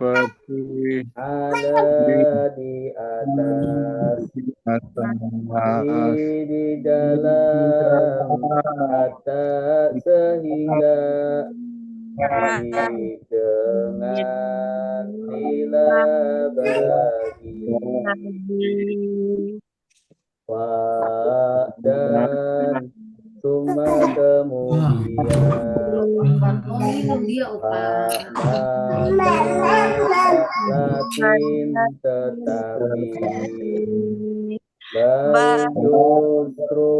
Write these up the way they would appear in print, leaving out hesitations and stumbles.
seperti ada di atas di dalam atas sehingga dengan lila bagi dan summa kemudian lakin tetapi bal justru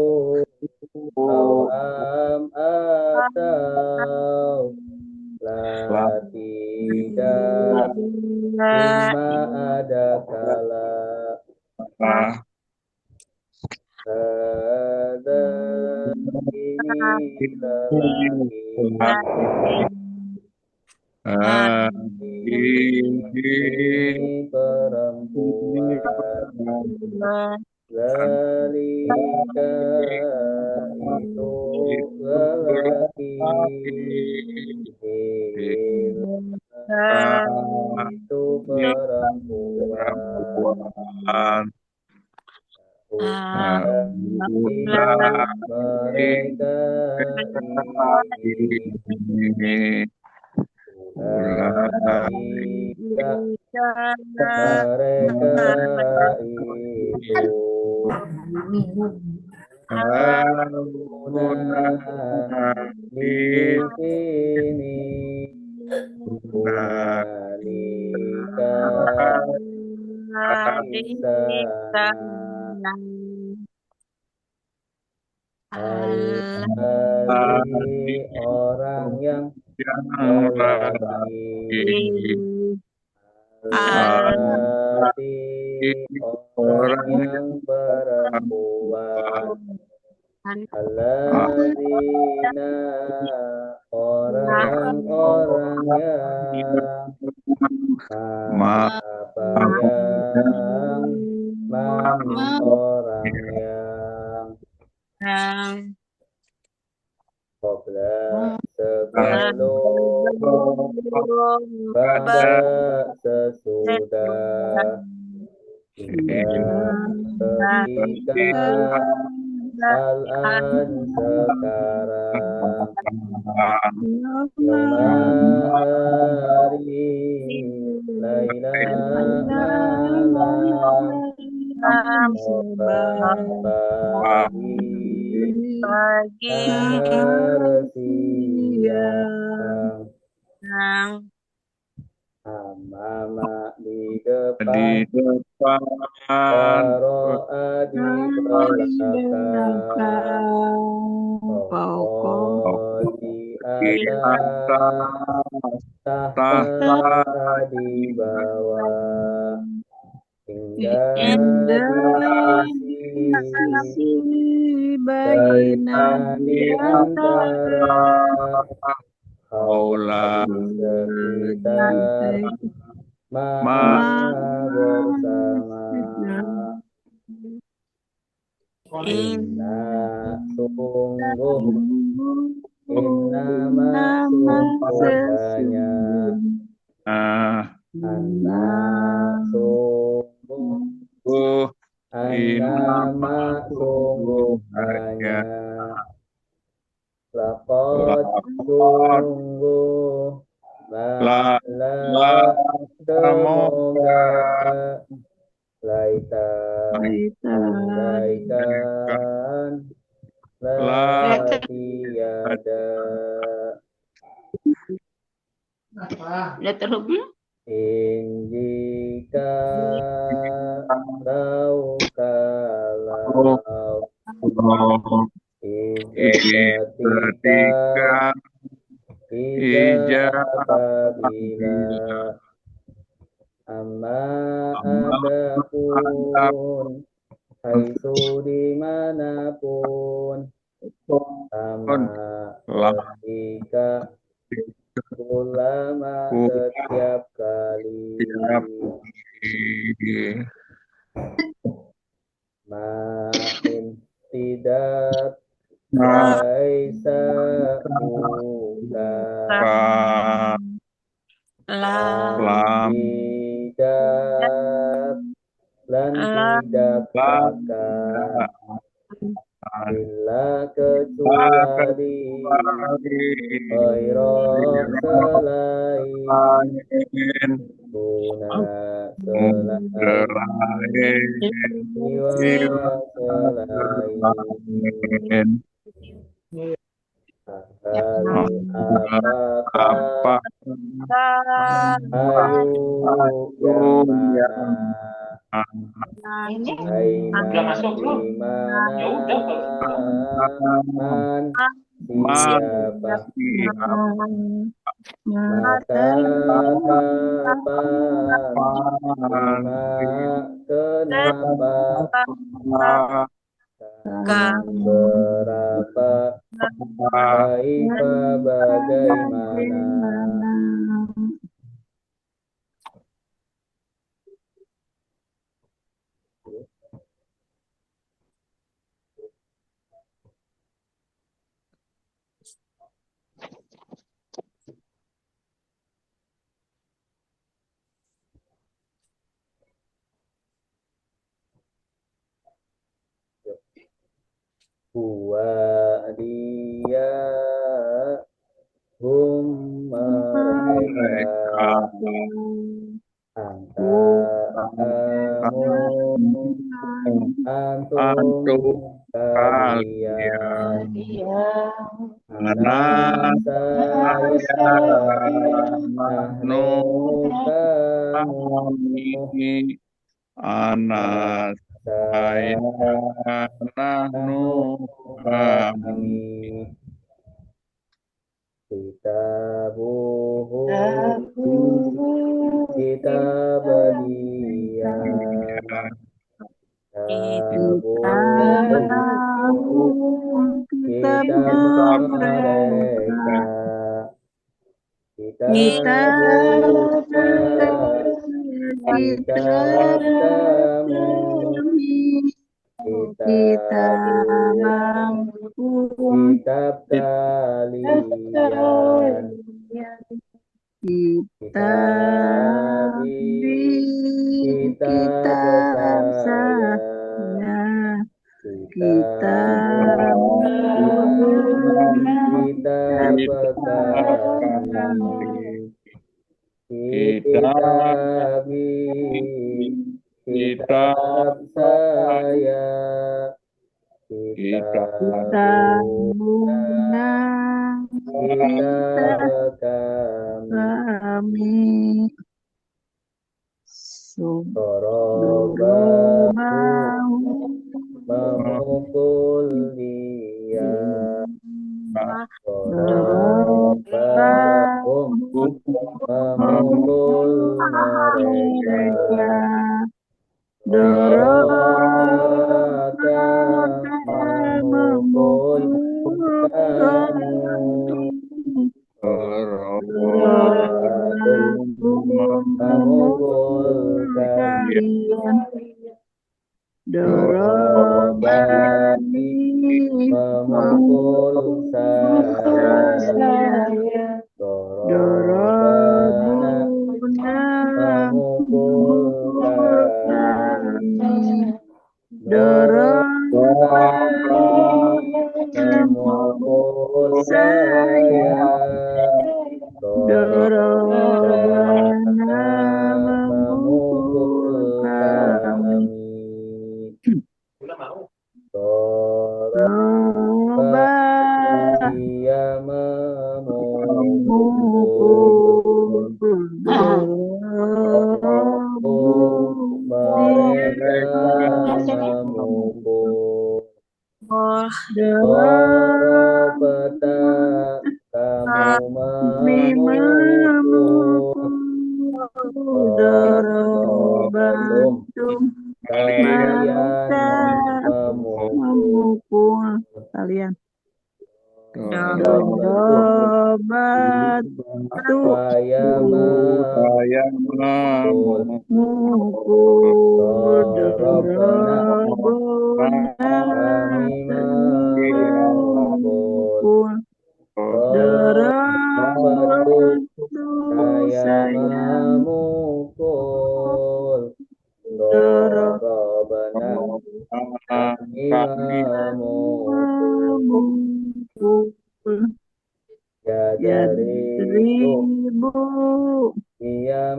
atau la tidak cuma ada kala ada ini lelaki ini perempuan zalika itu lelaki itu perempuan mereka ini mereka itu di sini orang yang orang yang perempuan alladzina orang-orang yang apa yang orang yang qabla sebelum pada sesudah ketika al-an sekarang hari laila malam pagi siang amama di depan Baro'a di belakang di atas tahta di bawah hingga di baina di antara haula sekitar bersama inna sungguhnya sungguhnya laqad sungguh semoga laikan tiada in jika kalau ketika apabila amma adapun haitsu dimanapun sama ketika ulama setiap kali main tidak laisa bukan tidak lan tidak akan illa kecuali khairan selain guna selain jiwa selain ahli apakah ayu yang mana aina di mana man siapa mata kapan kenapa berapa kaifa bagaimana huwa dia hum mereka anta kamu antum kalian ana saya nahnu kamu anak saya nahnu kami kitabuhu kitab dia kitab mereka kitab kamu kitab kalian kitab saya kitab kami kitab saya kitab kami dorobahu memukul dia dorobahum memukul mereka dorobaka memukul kamu memukul kalian dorobani memukul saya dorobana memukul kami dorobani memukul saya dorobana memukul kami doroba dia memukul mereka memukul dorobata kamu memukul dorobantum kalian memukul kalian dorobatu saya memukul dorobona kami memukul dorobatu saya memukul Yadribu. Dia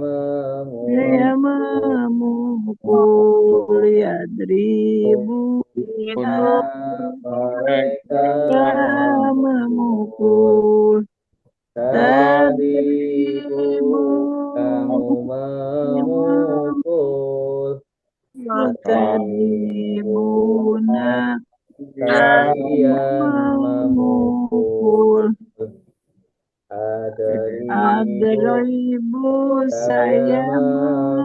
Dia memukul. memukul. Yadribu. Mereka Memukul. Tadribu kamu memukul. Tadribuna. Kalian memukul. Adribu saya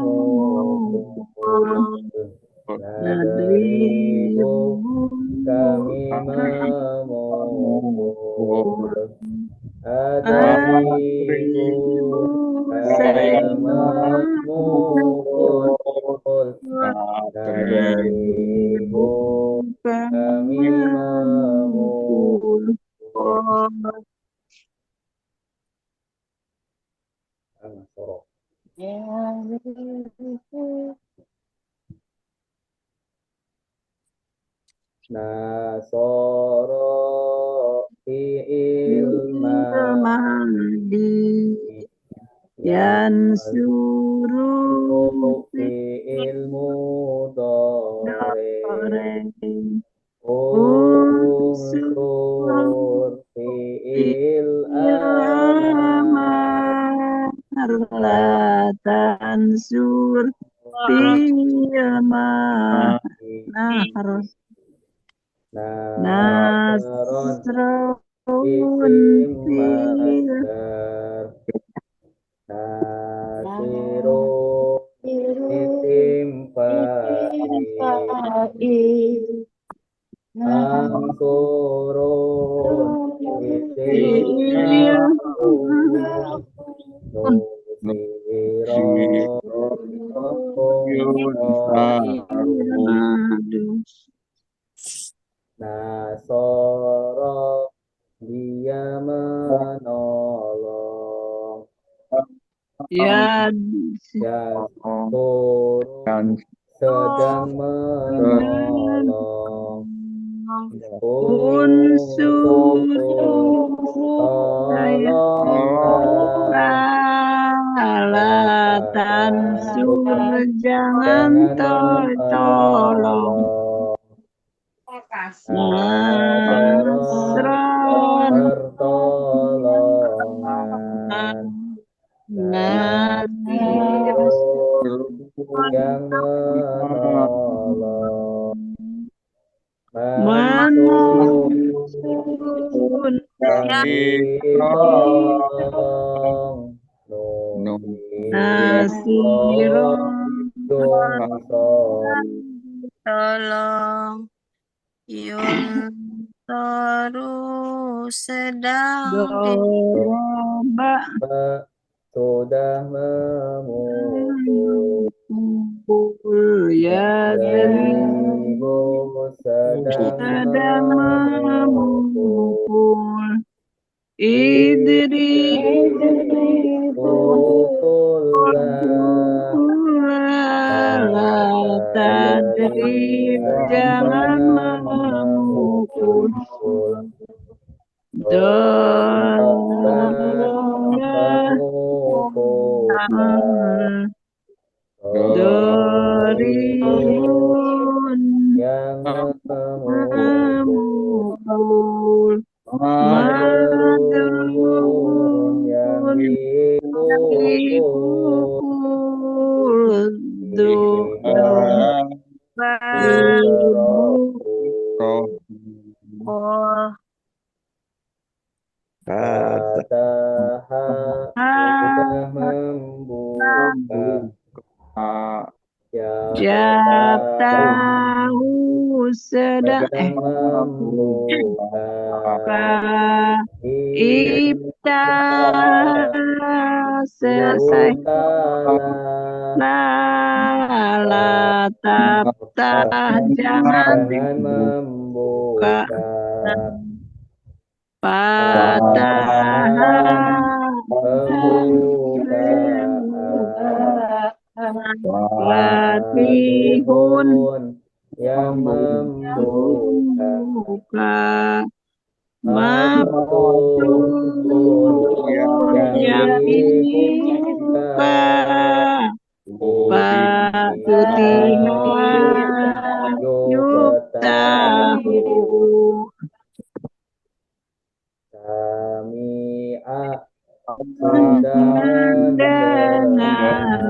memukul. Nadribu kami memukul. memukul. Adribu saya memukul. Nadribu kami memukul. Nasoro fi'il Mahdi yansuru fi'il mudhari unsur unsur fi'il amar la tansur filma harus nasrun fil Nasirun isim fa'il Ansurun isim maf'ul Nasoro dia menolong Yasturun sedang menolong unsur tolong jangan tolong pertolongan yang menolong Mansun yang ditolong Nasiron tolong Yun sedang Doroba sudah memukul Yadribu sedang memukul Idribu tadrib jangan memukul Doribun yang memukul Madrubun yang dipukul Fataha sudah membuka Jatahu sedang membuka Ibta selesai la taptah jangan membuka Fataha Fatihun yang membuka Mabtun buka Patutihan yuk tahu Sami'a sudah mendengar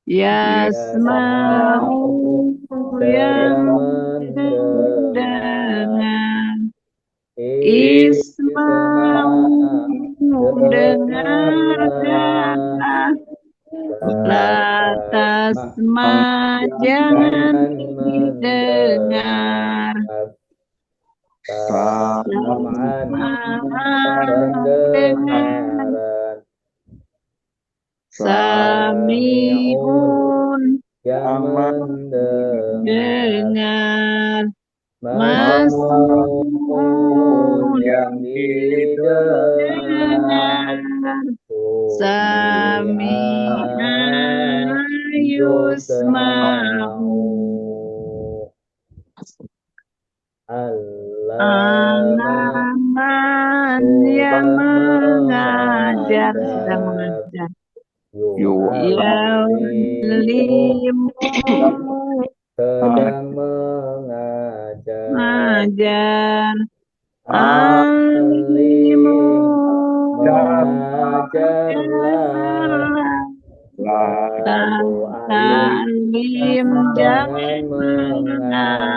Yasma'u yang mendengar Isma'u dengarkanlah La tasma jangan didengar Sam'an pendengaran Sami'un yang mendengar Masmu'un yang didengar Sami'a yusma'u Alaman yang mengajar sedang mengajar Ya'limu sedang mengajar mengajar Alimu mengajarlah Ta'lim jangan mengajar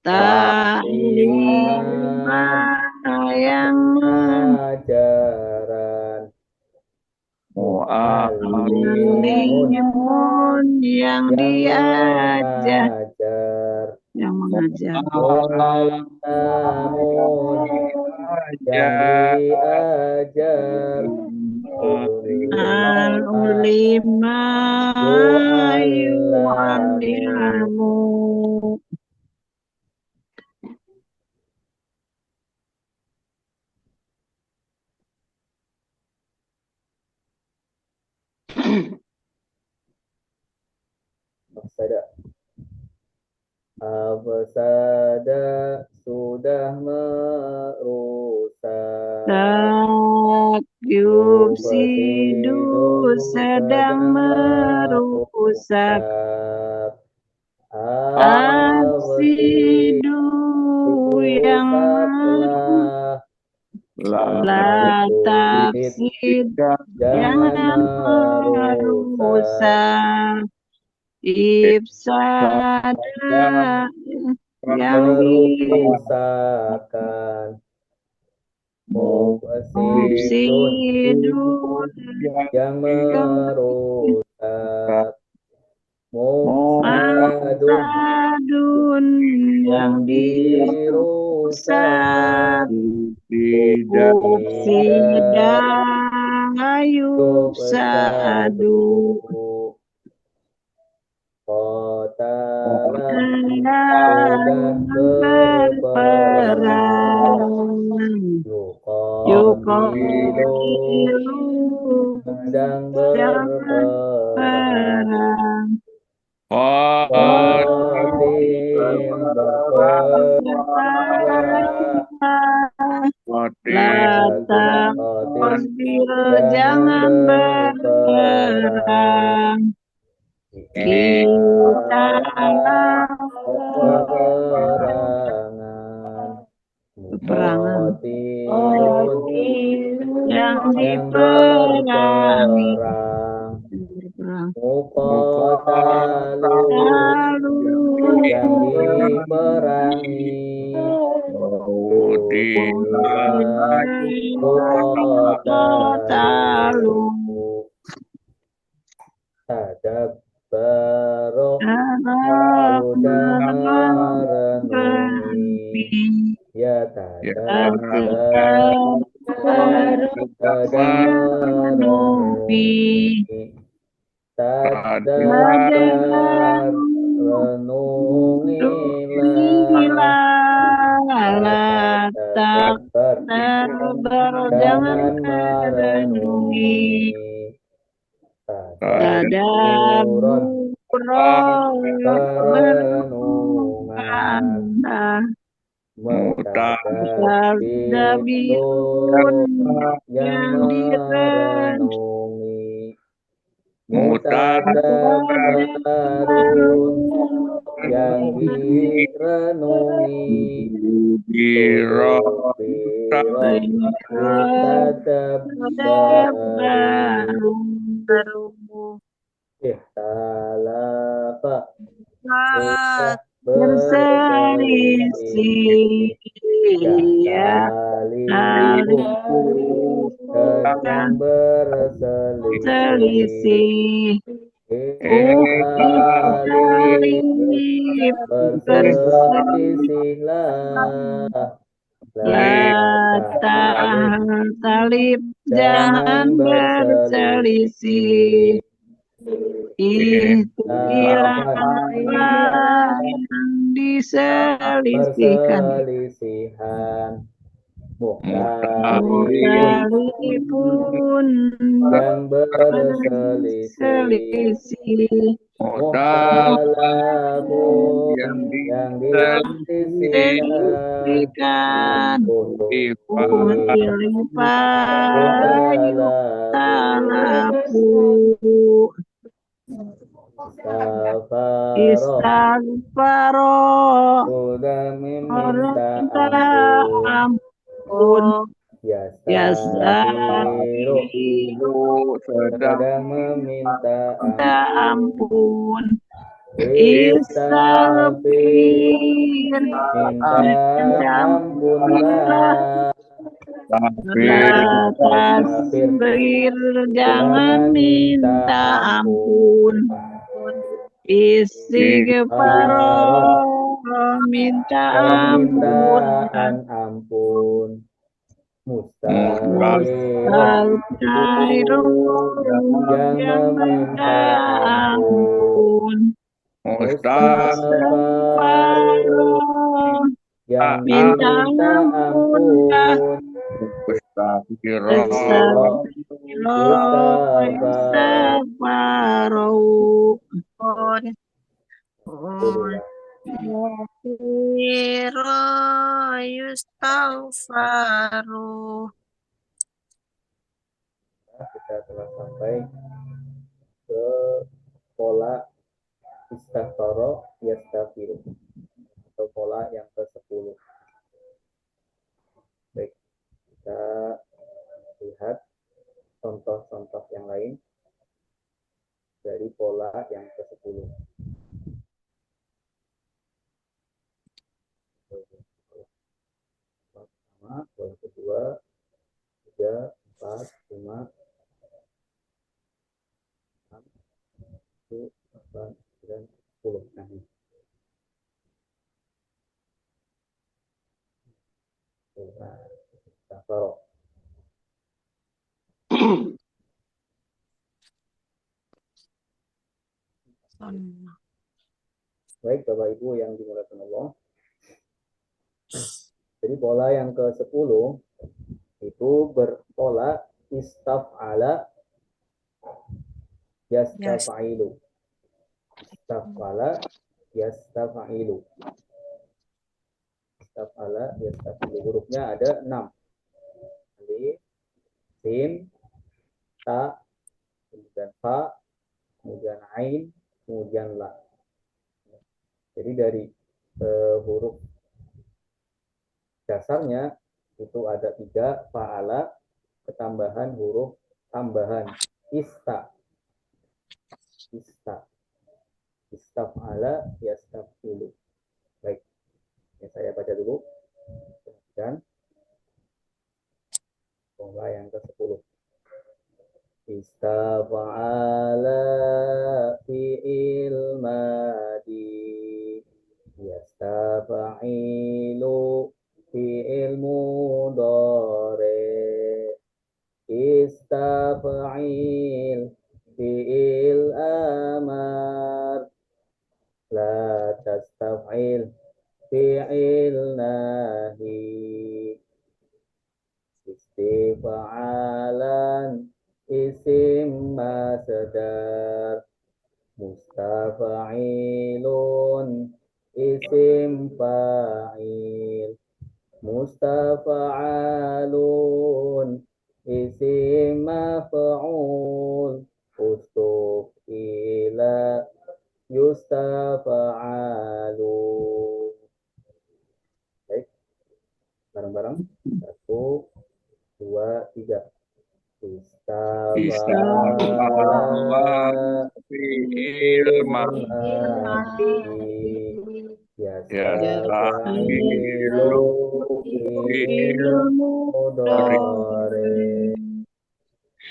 Ta'liman yang ajaran Alimun yang diajar yang mengajar Mu'allamun yang diajar Al-ulima yu'allimu Afsada sudah merusak Yufsidu sedang merusak Afsidu yang La tafsid jangan merusak Ifsada yang merusakan Mufsidun yang merusak Mufsadun yang dirusak Mufsida yufsadu Qatala berperang Yuqatilu sedang berperang Qatil La taqdir jangan berperang Kita peperangan yang diperangi yang diperangi Tadabbaroh sudah merenungi Ya tadabbaroh sedang merenungi Tadabbar renungilah Tadabbar jangan merenungi Tadabbur perenungan Mutadabirun yang yang merenungi. Mutadabarun Mutadabbarun yang direnungi. biro Biro mutadabbarun baru ikhtalafa saat berselisih ya yahtalifu sedang berselisih selisih ikhtalifu Salib berselisihlah salib jangan jangan berselisih. berselisih. Ikhtilaf Apa yang diselisihkan. perselisihan mukhtalifun Sekalipun yang berselisih berselisih. mukhtalafun yang yang diselisihkan Diselisihkan. untuk Payu talapu Istighfaro istighfaro sudah orang meminta minta ampun ampun yastaghfiru yastaghfiru sedang sedang meminta minta ampun ampun istaghfir istighfir minta minta ampunlah ampunlah tapi la tasbir tasbir jangan jangan minta minta ampun ampun istighfaro Istighfaro minta ampun permintaan ampun mustaghfirun Mustaqirun yang yang minta meminta ampun ampun mustaghfarun yang minta diminta ampunlah ampun Astagfirullah Astagfirullah istighfar Istighfaru pun Alhamdulillah. yafiru yustaghfaru Kita telah sampai ke pola istighfaro yastaghfiru atau pola yang ke-10. Baik, kita lihat contoh-contoh yang lain dari pola yang ke-10. Pertama, pola kedua, 3, 4, 5, 6, 7, 8, 9, 10. Nah, ini. Pola istighfaro. Baik, Bapak Ibu yang dimuliakan Allah. Jadi pola yang ke-10 itu berpola istaf'ala yastafa'ilu. Istaf'ala yastafa'ilu. Istaf'ala yastafa'ilu. Hurufnya ada 6. Alif, sin, ta, kemudian fa, kemudian ain, kemudian la. Jadi dari huruf dasarnya itu ada 3, fa'ala, ketambahan huruf tambahan ista. Istaf'ala yastafilu. Baik, ya, saya baca dulu. Dan pola yang ke-10. Istaf'ala fi'il madi yastafa'ilu fi'il mudhari istaf'il fi'il amar la tastaf'il fi'il nahi istifa'alan isim masdar mustafa'ilun isim fa'il mustafa'alun, isim maf'ul, ustufila, yustafa'alu. Baik, bareng-bareng. 1, 2, 3. Istafa'ala fi'il madi, yastafilu fi'il mudhari,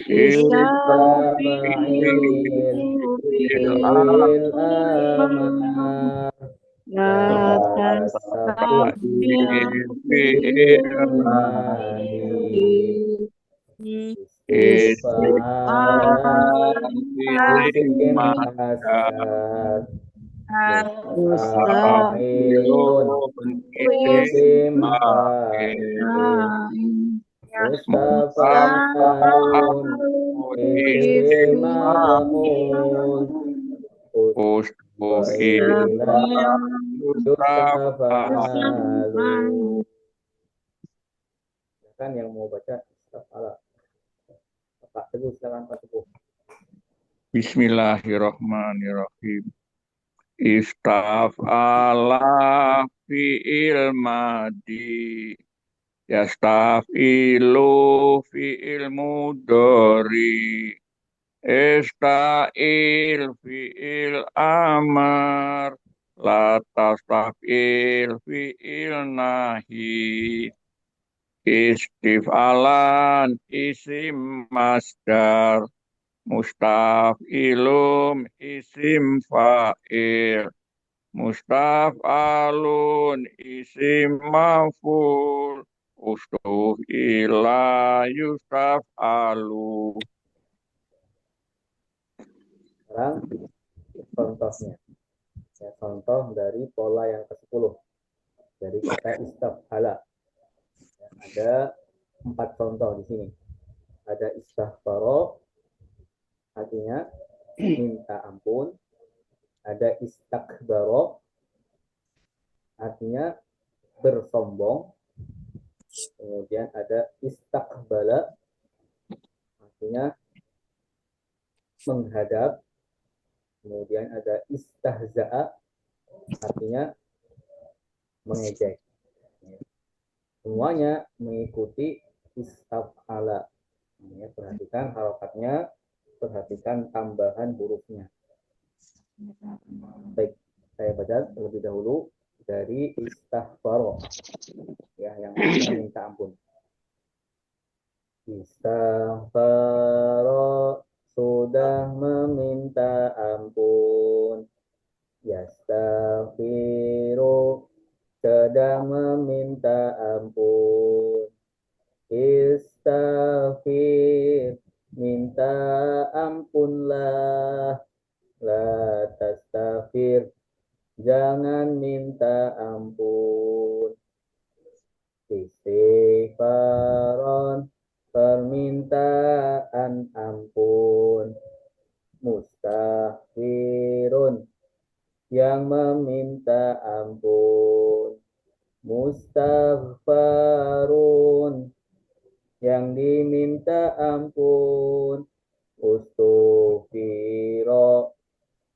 istafa'il fi'il amar, la tastafil fi'il madi, istifa'ala isim asar, mustafa'ilun isim fa'il, mustafa'alun isim maf'ul, ustufila yustafa'alu. Kan yang mau baca istafa'ala. Pak Teguh, silakan Pak Teguh. Bismillahirrahmanirrahim. Istaf'ala fi'il madi, yastaf'ilu fi'il mudhari, ista'il fi'il amar, la tastaf'il fi'il nahi, istif'alan isim masdar, mustaf'ilum isim fa'il, mustaf'alun isim maf'ul, ustuf'ila yustaf'alu. Sekarang contohnya. Ya, contoh dari pola yang ke-10 dari kata istaf'ala. Ya, ada 4 contoh di sini. Ada istaghfara, artinya minta ampun. Ada istakbara, artinya bersombong. Kemudian ada istakbala, artinya menghadap. Kemudian ada istahza'a, artinya mengejek. Semuanya mengikuti istaf'ala. Ya, perhatikan harokatnya, perhatikan tambahan hurufnya. Baik, saya baca terlebih dahulu dari istaghfara, ya, yang artinya minta ampun. Istaghfara, sudah meminta ampun. Yastaghfiru, sedang meminta ampun. Istaghfir, minta ampunlah. La tastaghfir, jangan minta ampun. Istighfaron, permintaan ampun. Mustaghfirun, yang meminta ampun. Mustaghfarun, yang diminta ampun. Ustughfiro,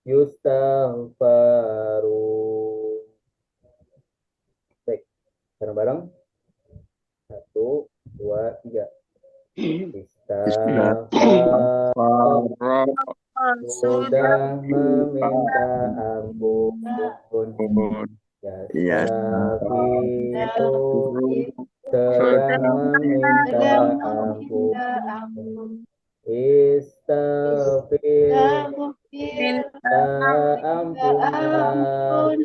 yustaghfaru. Baik, bareng-bareng. 1, 2, 3. Istaghfar, sudah meminta ampun. Yastaghfiru, sedang meminta ampun. Istaghfir, minta ampunlah.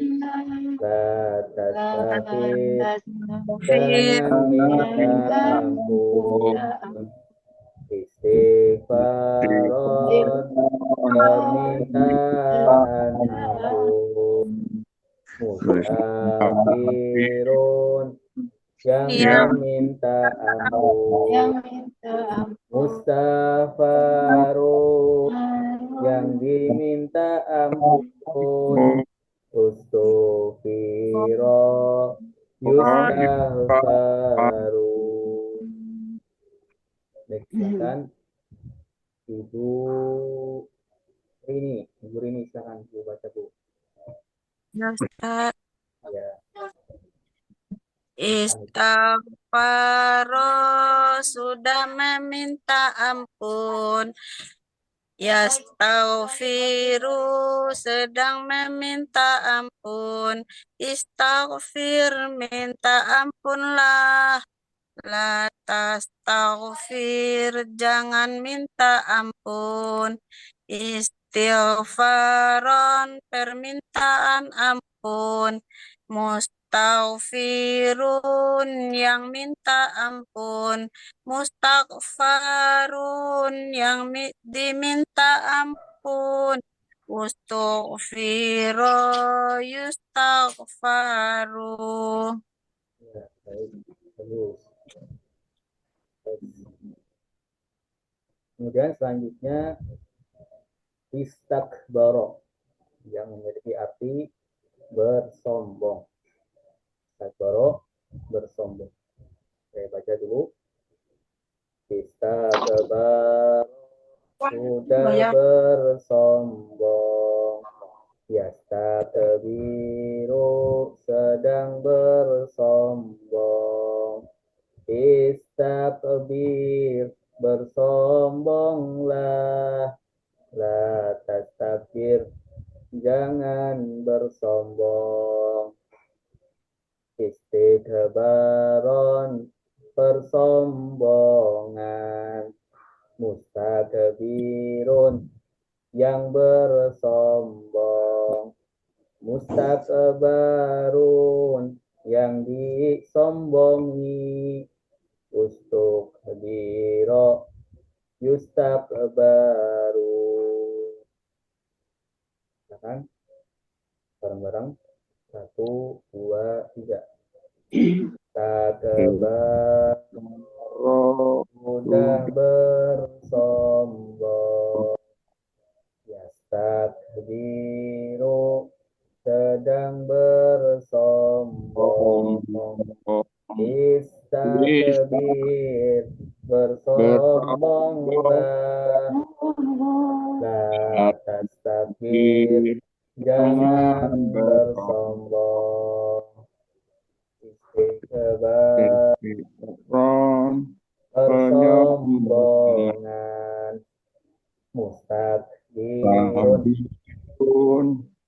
La tastaghfir, jangan minta ampun. Istighfaron, permintaan ampun. Mustaghfirun, yang meminta ampun. Mustaghfarun, yang diminta ampun. Ustughfiro, yustaghfaru. Silakan Ibu Rini. Ibu Rini silakan Bu baca Bu. Ya, Ustaz. Ya. Istighfaro sudah meminta ampun. Yastaghfiru sedang meminta ampun. Istaghfir minta ampunlah. La tastaghfir jangan minta ampun. Istighfaron permintaan ampun. Mustaghfirun yang minta ampun. Mustaghfarun yang diminta ampun. Ustughfiro yustaghfaru. Ya, baik. Bagus. Kemudian selanjutnya istakbaro yang memiliki arti bersombong. Istakbaro bersombong. Saya baca dulu. Istakbaro sudah bersombong. Yastakbiru sedang bersombong. Istakbir bersombonglah. La tastakbir jangan bersombong. Istikbaron persombongan. Mustakbirun yang bersombong. Mustakbarun yang disombongi. Ustukbiro yustakbaru. Silakan bareng-bareng. 1, 2, 3. Takbar sudah bersombong. Yastakbiru sedang bersombong. Istakbir bersombonglah. La tastakbir jangan bersombong. Istikbar persombongan. Mustakbirun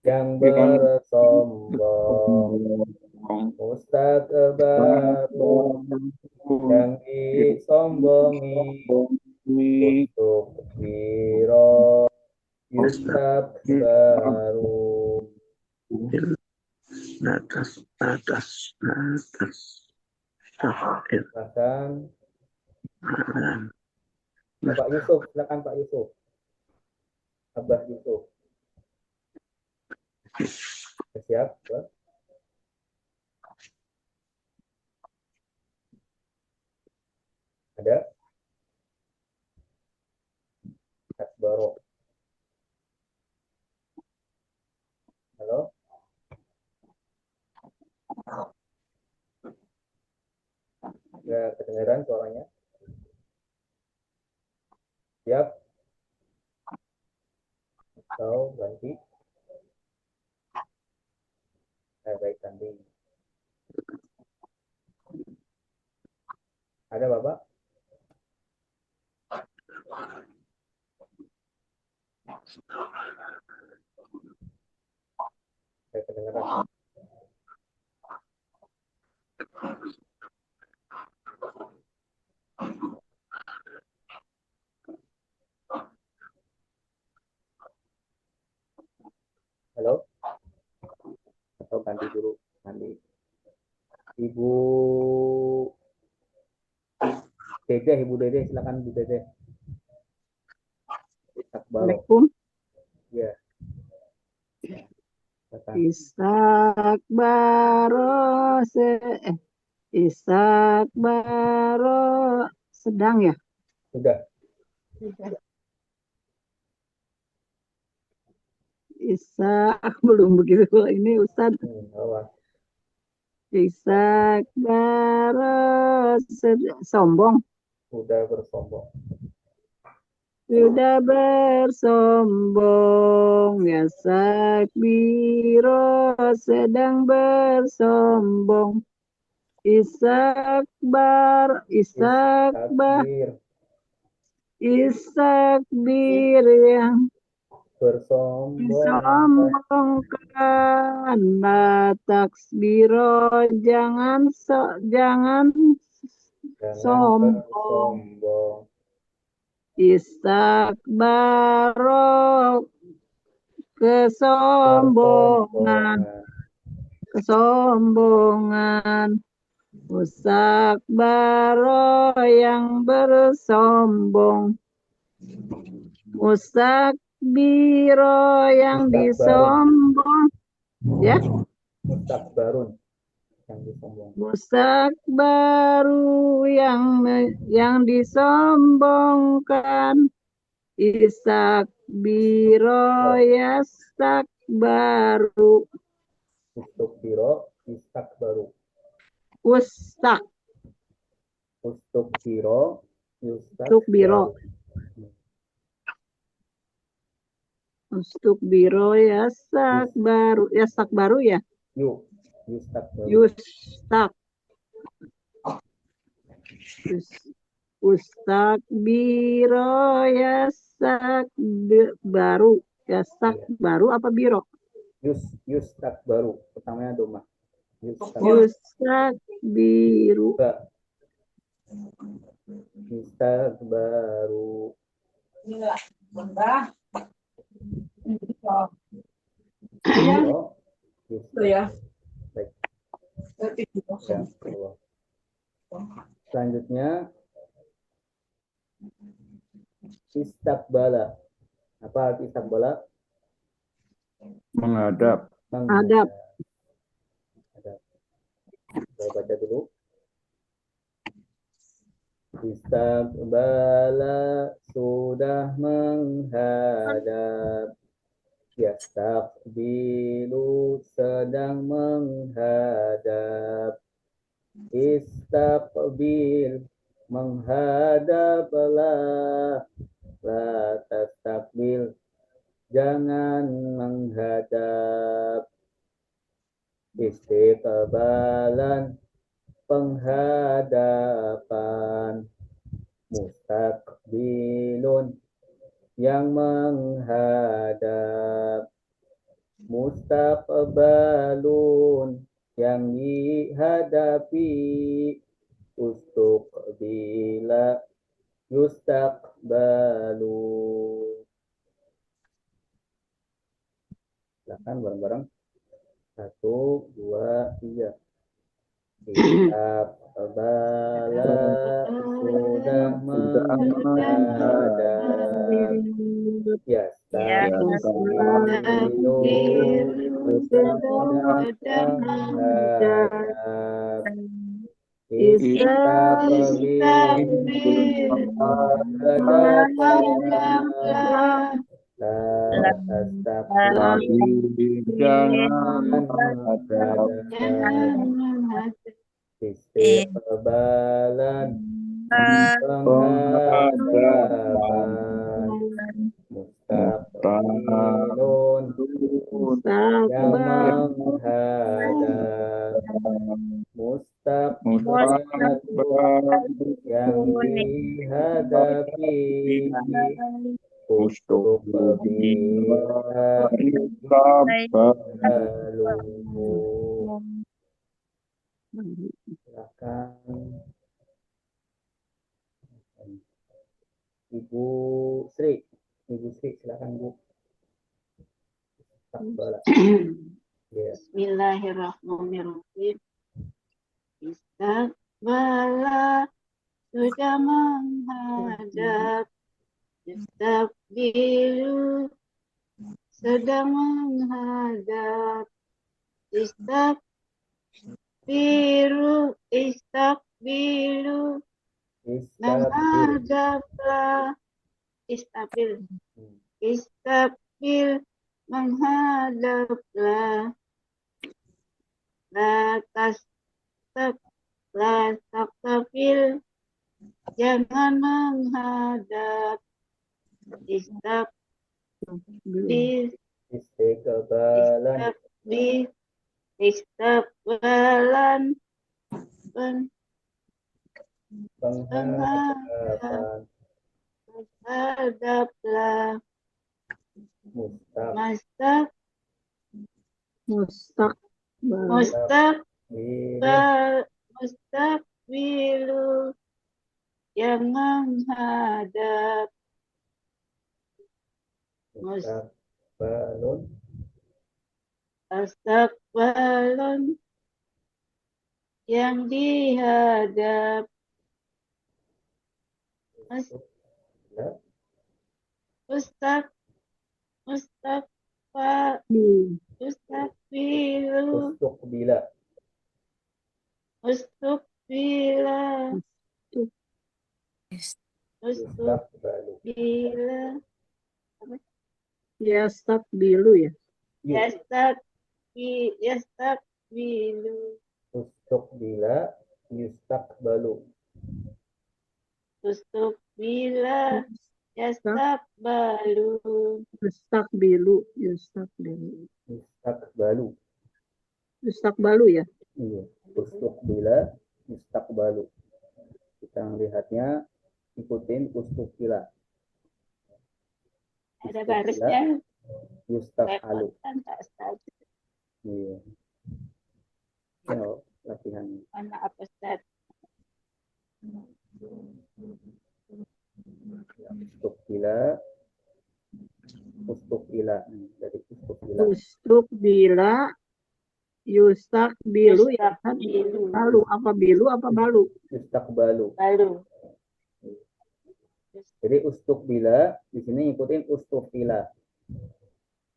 yang bersombong. Mustakbarun yang disombongi. Ustukbiro yustakbaru. Atas. Silakan Bapak Yusuf, silakan Pak Yusuf. Abah Yusuf. Siap, Pak? Ada? Asbaro. Halo? Ya, kedengaran suaranya? Siap? Atau ganti? Baik, ganti. Ada Bapak? Saya kedengaran. Halo? Atau ganti dulu? Ganti. Ibu Dede, silakan Ibu Dede. Assalamualaikum. Ya. Silakan. Isakbaro sedang ya? Sudah. Belum begitu ini Ustaz. Awas. Isakbaro sombong. Sudah bersombong. sudah bersombong. Yastakbiro sedang bersombong. Istakbar Istakbir istakbir yang bersombong. disombongkan. La taksbiro jangan Jangan sombong. bersombong. Istakbaro kesombongan. Bersombongan. Mustakbaro yang bersombong. Mustakbiro yang disombong. Ya, Mustakbarun yang disombong. mustakbaru yang disombongkan. Istakbiro yastakbaru. Ustukbiro istakbaru. Ustak Ustukbiro Ustukbiro. Ustukbiro yastakbaru. Yastakbaru ya. Yustakbaru. Yustak. Ustakbiro yastakbaru. Yastakbaru apa biro? Yustakbaru. Pertamanya domah. Yustakbiru. Yustakbaru. Ya. Baik. Ya, selanjutnya istakbala. Apa arti istakbala? Menghadap. Hadap. Saya baca dulu. Istakbala sudah menghadap. Yastakbilu sedang menghadap. Istakbil menghadaplah. La tastakbil jangan menghadap. Istiqbalan penghadapan. Mustaqbilun yang menghadap. Mustaqbalun yang dihadapi. Ustuqbila yustaqbalu. Silakan bareng-bareng. 1, 2, 3. Istakbala sudah menghadap. Yastakbilu sedang menghadap. Istakbil menghadaplah. La tastakbil Jangan menghadap. Istiqbalan penghadapan. Mustaqbilun yang menghadap. Mustaqbalun yang dihadapi. Ustuqbila yustaqbalu. Silakan Ibu Sri. Ibu Sri, silakan Bu. Bismillahirrahmanirrahim. Istakbala sudah menghadap. Istakbilu sedang menghadap. Istakbilu menghadaplah. Istakbil menghadaplah. La taktafil jangan menghadap. Istakbil. Istiqbalan. Istakbil. Istakbalan. Penghadapan. Hadaplah. Mustaq. Mastak. Mustaqbal. Mustaqbil. Mustakbilu. Yang menghadap. Mustaqbalun. Astakbalun. Yang dihadap. Ya. Mustakbilu. Ustuqbila. Ustukbila. Yustaqbalu. Bila. Yastaqbilu ya. Yastakbilu. Ustuqbila. Yustaqbalu. Ustukbila. Yastakbalu. Yustaqbilu. Yustaqbalu ya. Iya. Ustuqbila. Yustaqbalu. Kita melihatnya ikutin ustuqbila. Ada barisnya. Yustaqalu. Repotkan Pak Ustaz. Iya. Ya, latihan. Maaf Ustaz. Ya, ustuqbila. Dari ustuqbila. Ustuqbila. Yustaqbilu ya kan. Balu apa bilu apa balu? Yustaqbalu. Balu. Jadi ustuqbila di sini ngikutin ustuqbila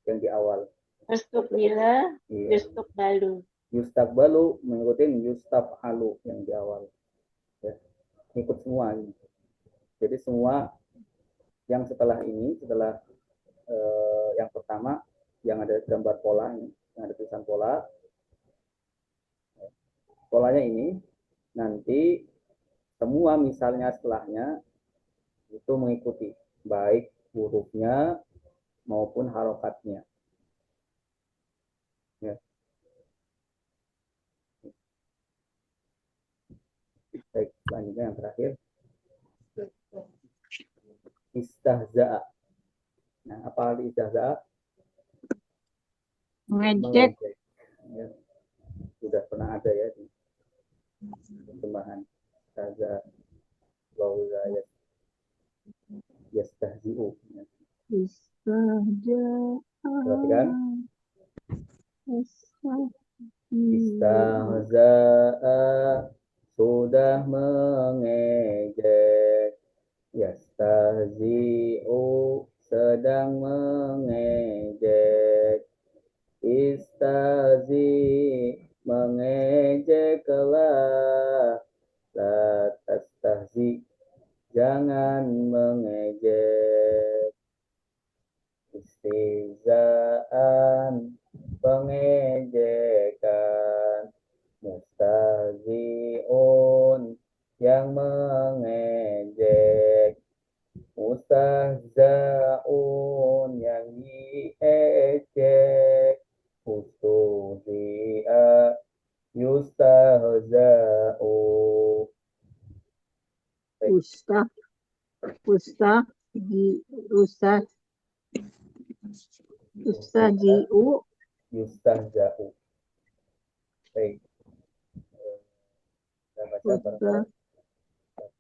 yang di awal. Ustukbila. Iya. Yustukbalu. Yustaqbalu mengikutin yustaf'alu yang di awal. Ya. Ikut semua ini. Jadi semua yang setelah ini, setelah yang pertama yang ada gambar pola, yang ada tulisan pola, polanya ini nanti semua misalnya setelahnya itu mengikuti baik hurufnya maupun harokatnya. Ya. Baik, selanjutnya yang terakhir. Istahza'a. Nah, apa arti istahza'a? Mengejek. Ya. Sudah pernah ada ya di terjemahan istahza'a. Wawza yastahzi'u. Ya. Perhatikan. Istahza'a sudah mengejek. Yastahzi'u sedang mengejek. Istahzi mengejeklah. La tastahzi jangan mengejek. Istihzaan pengejekan. Mustahzi'un yang mengejek. Mustahza'un yang diejek. Ustuhzi'a yustahza'u. Ustaji'u. Yustahza'u. Baik. Kita baca bareng-bareng.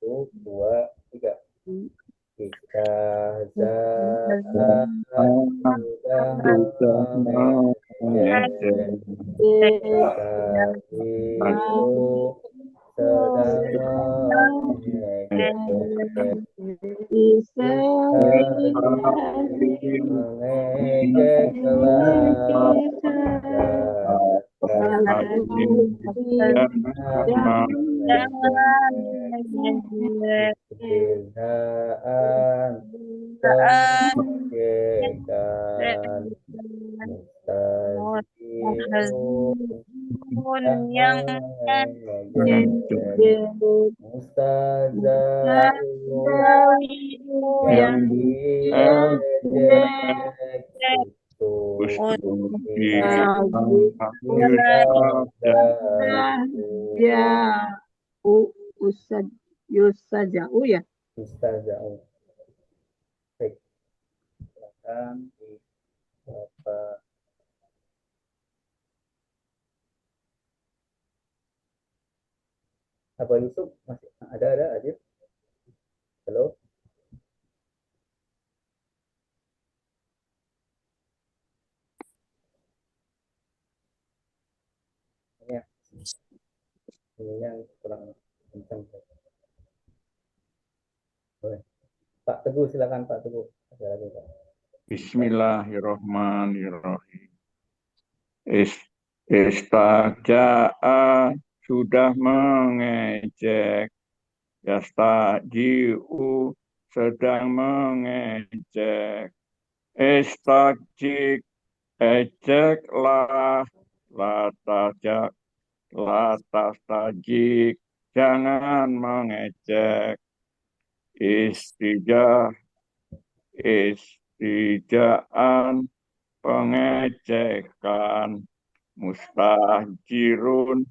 1, 2, 3. Istahza'a sudah mengejek. Istahzi'u sedang mengejek. Mengejeklah. Istihzaan pengejekan. Mustahzi'un yang mengejek. Mustahza'un yang yang diejek Ustuhi Yusajau ya. Ustazah. Baik, silakan di Bapak. Apa Yusuf masih ada Adit? Halo. Ya, ini yang kurang kencang. Boleh. Pak Teguh, silakan Pak Teguh. Ada lagi Pak. Bismillahirrahmanirrahim. Istaja'a sudah mengejek. Yastaji'u sedang mengejek. Istajik ejeklah. Latajak latastajik jangan mengejek. Istijaan pengecekan. Mustajirun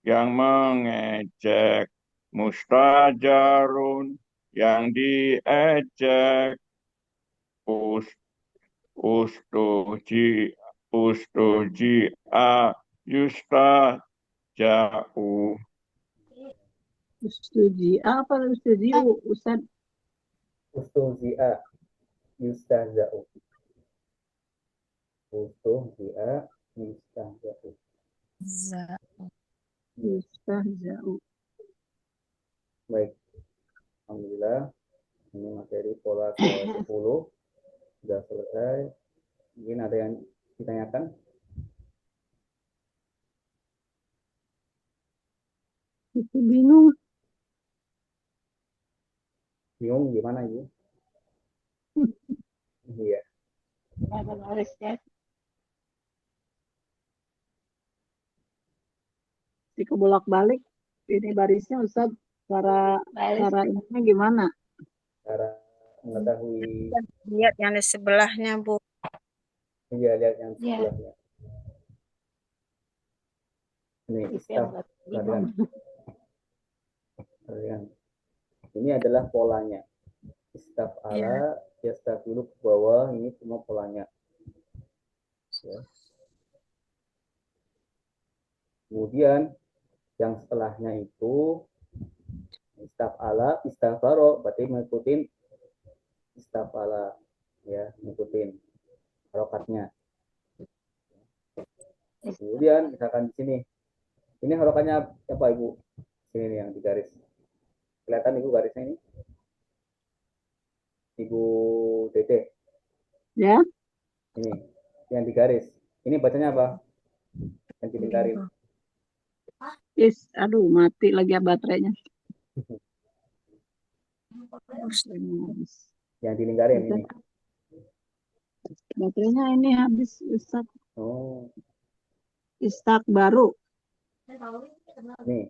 yang mengejek. Mustajarun yang diejek. Ustuji'a yustaja'u. Ustuji apa ustuji Ustad? Ustuzi'a yustahza'u. Ustuzi'a yustahza'u. Yustahza'u. Baik, alhamdulillah ini materi pola ke-10 sudah selesai. Mungkin ada yang ditanyakan? Itu bingung. Bingung gimana Ibu? Iya. barisnya Si kebolak-balik ini barisnya Ustad, cara baris ininya gimana? Cara mengetahui, Lihat yang di sebelahnya, Bu. iya lihat yang Ya. sebelahnya. Ini itu yang istaf buat kalian. bingung. Kalian. Ini adalah polanya. Istaf ala, istaf dulu ke bawah, ini semua polanya. Ya. Kemudian yang setelahnya itu istaf ala, istafaro, berarti mengikutin istaf ala, ya, mengikutin harokatnya. Kemudian misalkan di sini, ini harokatnya apa Ibu? Sini nih yang di garis. Kelihatan Ibu garisnya ini? Ibu Dede. Ya, Ini yang di garis. Ini bacanya apa? Yang dilingkarin. aduh mati lagi ya baterainya. Yang dilingkarin ini. Baterainya ini habis Ustad. Oh, Istak baru. nih.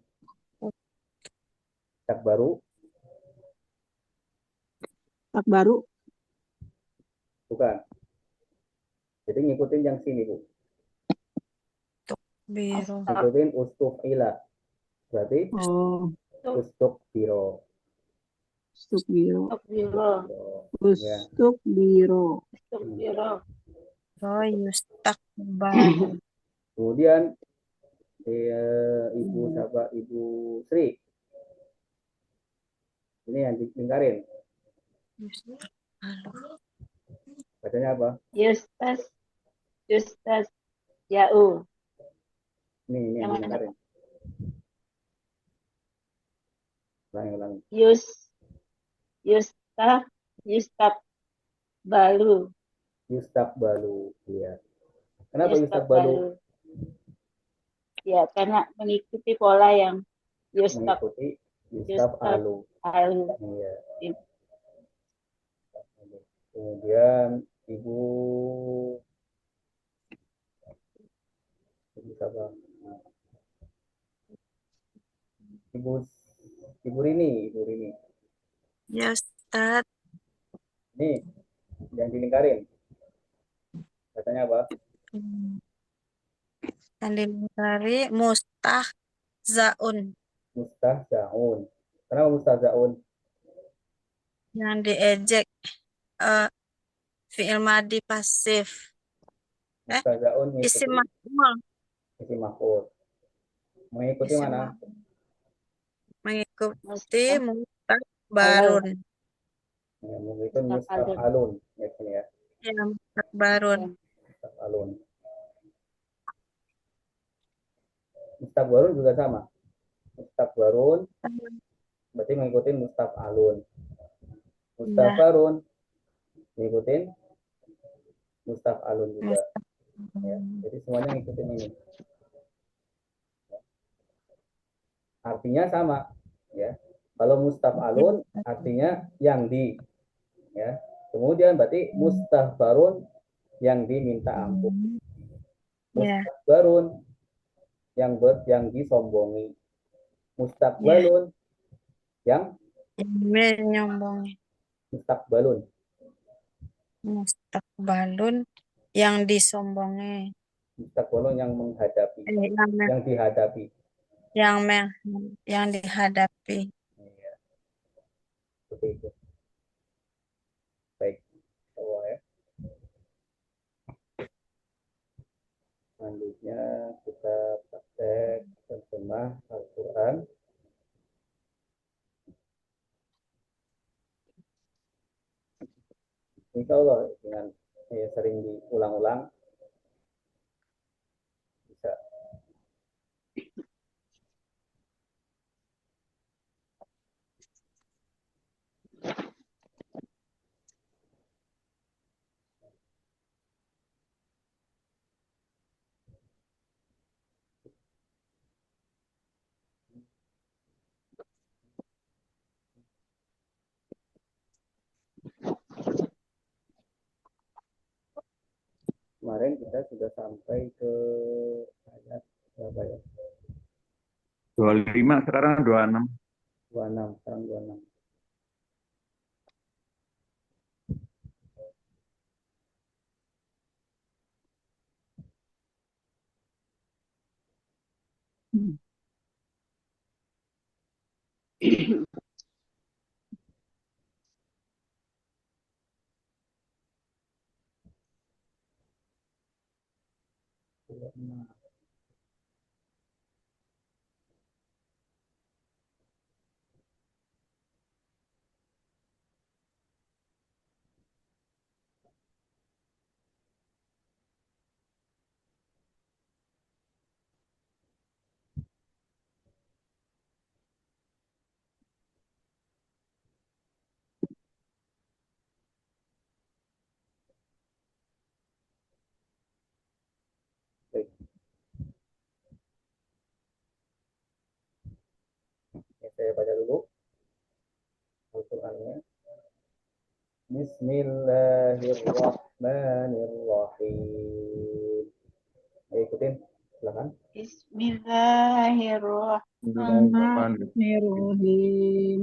Tak baru, Istak baru. bukan. Jadi ngikutin yang sini, Bu. Biru. Ngikutin ustuf ila. Berarti Oh, ustuk biro. Ustuk biro. Stok biro, Ya. Ustuk biro. stok biro. Oh, yustakbaru. Kemudian Ibu siapa? Ibu Sri. Ini yang dilingkarin. Bacanya apa? Yustas jauh. Ini yang Yang mana? dilingkarin. Ulangi. Yustak balu. Yustak balu. Iya. Kenapa Yustak balu? Ya, karena mengikuti pola yang Yustak Mengikuti Yustak alu. alu. Iya. Kemudian Ibu siapa? Ibu Rini. Ya Ustaz. Ini yang dilingkarin. Katanya apa? Yang dilingkari mustahzaun. Mustahzaun. Kenapa mustahzaun? Yang diejek eh fi'il madi pasif. Mustahzaun Isim mengikuti maf'ul. isim maf'ul. Mengikuti Isim mana? maf'ul. Mengikuti Mustaq halal. mustakbarun. Ya, mengikuti Mustaqbalun. mustaf'alun. Ya, sini ya. Ya, mustakbarun. Ya. Mustaf'alun. Mustaf'alun juga sama. Mustaf'alun berarti mengikuti mustaf'alun. Ya, Mustaf'alun mengikuti mustaf'alun juga. Ya. mustakbarun. Jadi semuanya ngikutin ini. Artinya sama. Ya. Kalau mustaf'alun artinya yang di. Ya. Kemudian berarti mustahbarun yang diminta ampun. Ya, Mustakbarun yang disombongi. ya. Mustakbalun yang Menyombongi. mustakbalun. Mustakbalun yang disombongi. Mustakbalun yang menghadapi, Yang yang dihadapi. yang me- yang dihadapi. Ya, seperti itu. Baik. Oh, ya. Selanjutnya kita praktek terjemah Al-Quran. Insya Allah dengan sering diulang-ulang bisa. Kemarin kita sudah sampai ke ayat berapa ya? 25 sekarang 26. 26, sekarang 26. Baik. Ya, saya baca dulu Al-Qurannya. Bismillahirrahmanirrahim. Ayo ikutin, silakan. Bismillahirrahmanirrahim. Bismillahirrahmanirrahim.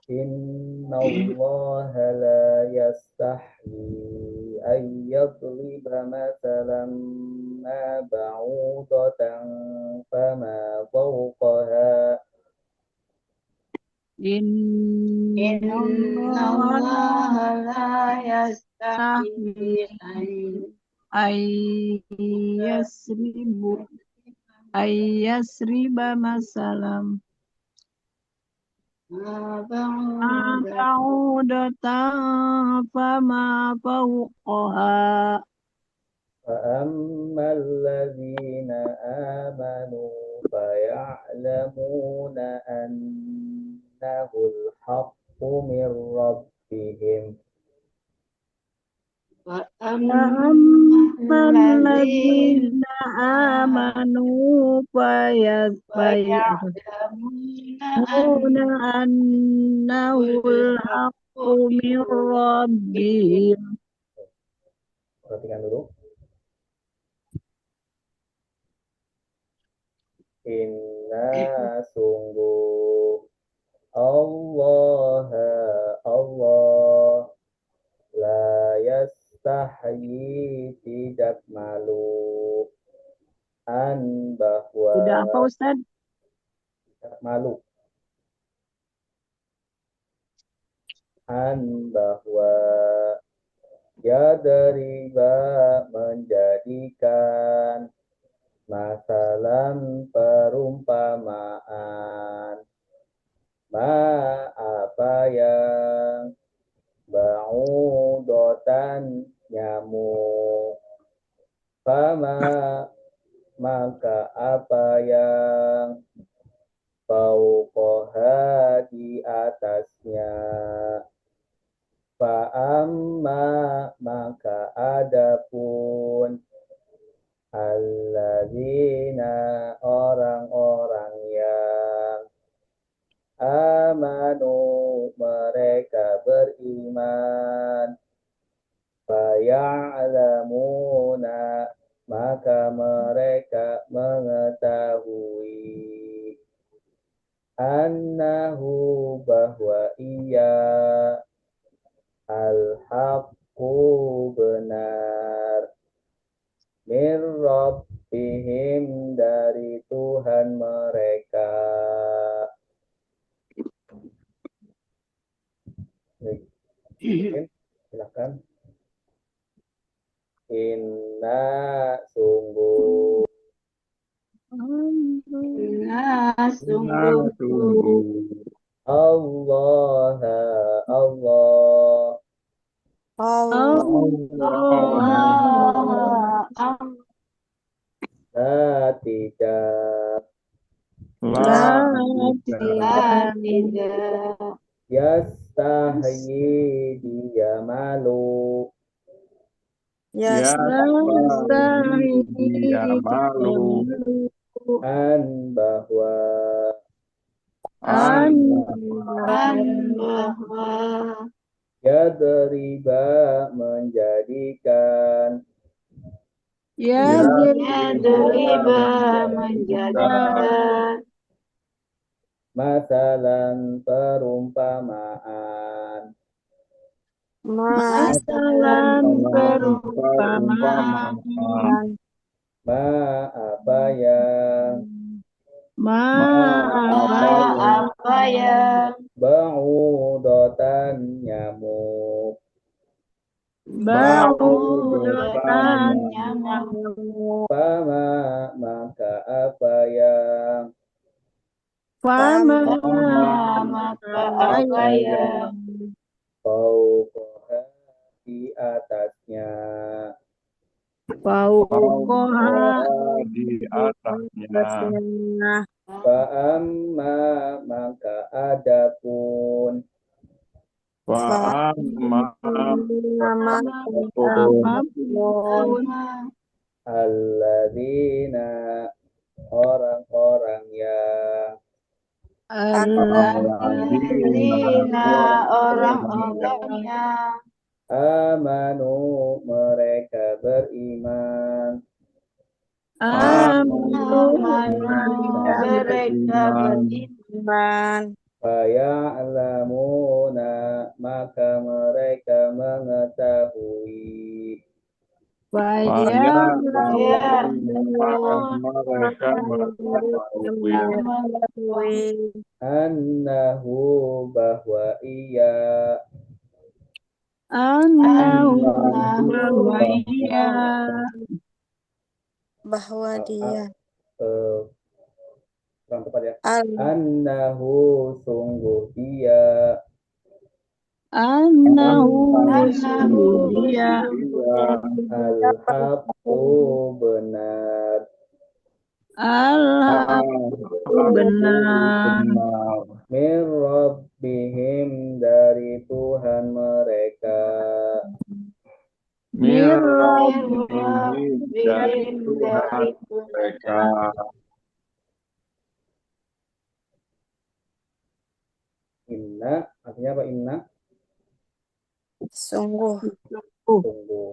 Inna Allah la yastahyi an yadriba mathalan ma ba'udatan fama fawqaha. Inna Inna Allah Allah la yastahi yastahyi an ayyasriba masalam ba'udatan fama fawqaha. فأما الذين آمنوا فيعلمون أنه الحق من ربهم وأما فأما الذين الذين آمنوا فيعلمون فيعلمون أنه الحق من ربهم. Perhatikan dulu. Inna sungguh Allah apa Ustaz? malu. An bahwa yadriba menjadikan masalan perumpamaan ma apa yang ba'udotan nyamuk fama maka apa yang fauqaha di atasnya fa'amma maka adapun alladzina orang-orang yang amanu mereka beriman faya'lamuna maka mereka mengetahui annahu bahwa ia al-haqqu benar min rabbihim dari Tuhan mereka. Silakan. Inna sungguh Inna Sungguh sungguh Allah Allah Allah Allah la tidak La tidak yastahyi dia malu ya dia malu an bahwa an bahwa yadriba menjadikan yadriba menjadikan masalan perumpamaan masalah perumpamaan ma apa yang apa yang ba'udotan nyamuk baudotan nyamuk fama maka apa yang maka apa yang fauqaha di atasnya di atasnya. fa'amma maka adapun Fa'amma alladzina orang-orang yang alladzina orang-orang yang amanu mereka beriman mereka beriman faya'lamuna maka mereka mengetahui mereka mengetahui annahu bahwa ia bahwa dia kurang tepat ya annahu sungguh dia al-haqqu benar min rabbihim dari Tuhan mereka dari Tuhan mereka. Inna artinya apa? Inna sungguh sungguh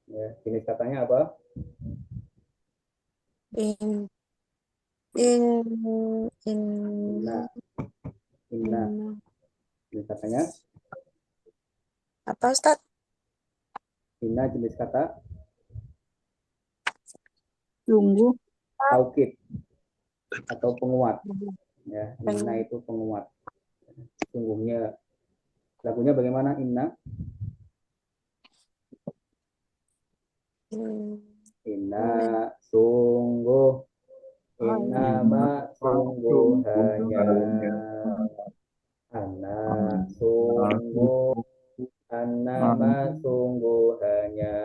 ya, jenis katanya apa? in Inna jenis katanya apa Ustaz? Inna jenis kata Sungguh taukid atau penguat. Ya, inna itu penguat. Sungguhnya. Lagunya bagaimana inna? Inna sungguh, innama sungguh hanya, anna sungguh, annama sungguh hanya,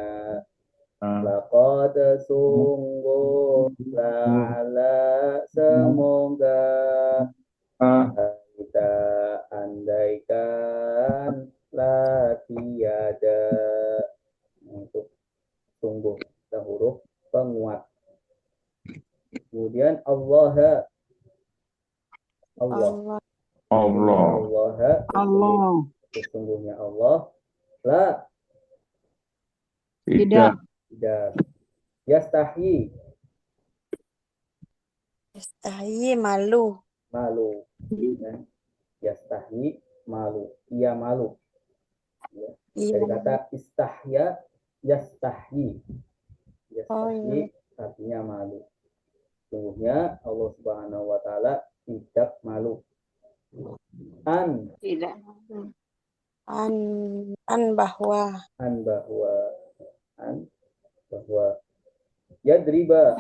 laqad sungguh, la'ala semoga, kita andaikan, la tiada. Untuk sungguh dan huruf penguat. Kemudian Allah, Allah. Allah. sesungguhnya Allah, la Tidak. yastahi, Yastahi malu. malu, ya. Yastahi malu, ia malu, ya. Iya. Dari kata istahya, yastahi, Oh, yastahi artinya malu. Sungguhnya Allah Subhanahu wa taala tidak malu. Tidak. An bahwa bahwa yadriba,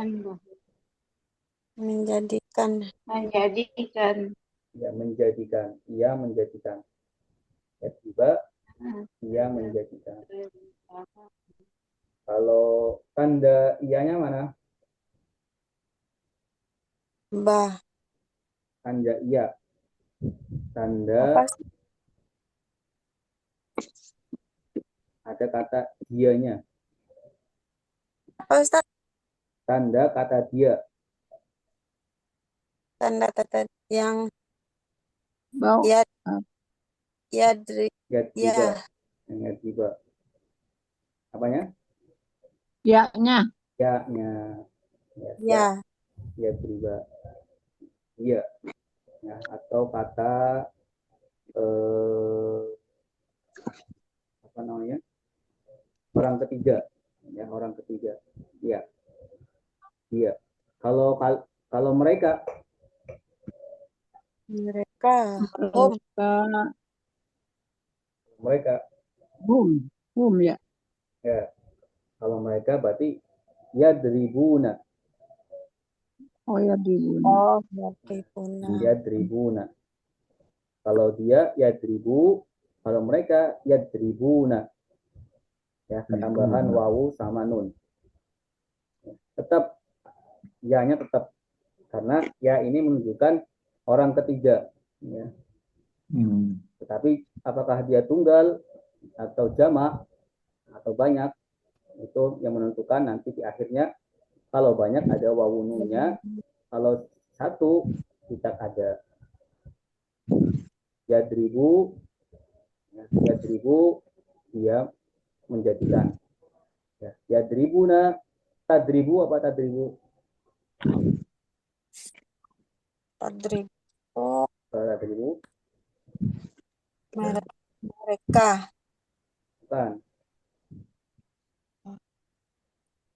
menjadikan Menjadikan. ia menjadikan, yadriba, ia menjadikan. Kalau tanda ianya mana? bah. Tanda iya. Apa Tanda sih? ada kata dianya. Apa Ustaz? Tanda kata dia. Tanda yang Bau. ya yadri Yadriba. Yadriba. Apanya? Ya-nya. Ya-nya. ya Yadriba. Iya. Ya, atau kata apa namanya? Orang ketiga. Ya, orang ketiga. Iya. Iya. Kalau mereka hum mereka Hum ya. ya, kalau mereka berarti yadribuna. Oh ya dibun. oh yadribuna. Yadribuna. Kalau dia yadribu, kalau mereka yadribuna. Ya, ketambahan wawu sama nun. Tetap ya-nya tetap, karena ya ini menunjukkan orang ketiga, ya. Tetapi apakah dia tunggal atau jamak atau banyak, itu yang menentukan nanti di akhirnya. Kalau banyak ada wawu nunnya, kalau satu tidak ada. Yadribu, yadribu dia menjadikan. Ya, yadribuna, tadribu apa tadribu? Tadrib. Oh, Tadribu mereka. bukan.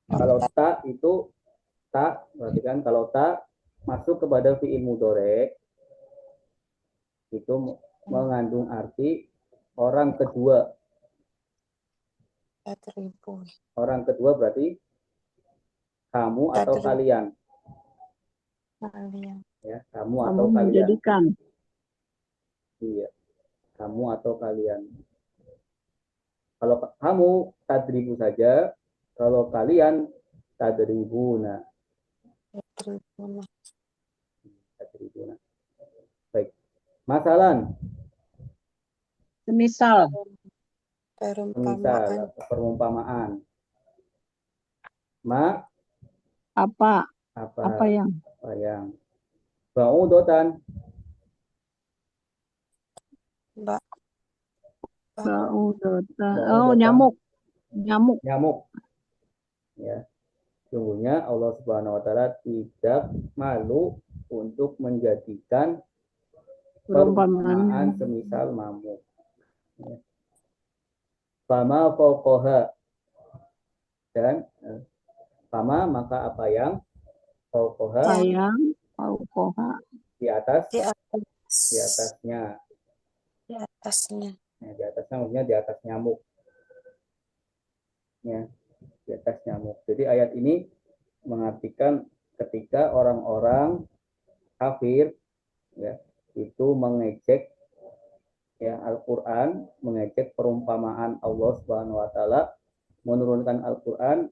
Kalau ta itu ta, berarti kan kalau ta masuk kepada fi'il mudhari itu mengandung arti orang kedua. Tadribu. Orang kedua berarti kamu atau Tadrib. kalian. Kalian. Ya, kamu Kamu atau kalian. menjadikan. Iya, kamu atau kalian. Kalau kamu tadribu saja, kalau kalian tadribuna. Tadribuna. Tadribuna. Baik. Masalan. Semisal. Perumpamaan. Perumpamaan. Apa yang? Ba'udotan. Ba'udotan. Oh, nyamuk. Ya. Sungguhnya Allah Subhanahu wa taala tidak malu untuk menjadikan perumpamaan semisal mamuk. Ya. Fama fauqaha, dan fama maka apa yang fauqaha, Fauqaha. Di atas, Di atas. di atasnya. Di atasnya. Nah, di atasnya maksudnya di atas nyamuk. Ya, di atas nyamuk. Jadi ayat ini mengartikan ketika orang-orang kafir ya itu mengejek ya Al-Qur'an, mengejek perumpamaan Allah Subhanahu wa taala, menurunkan Al-Qur'an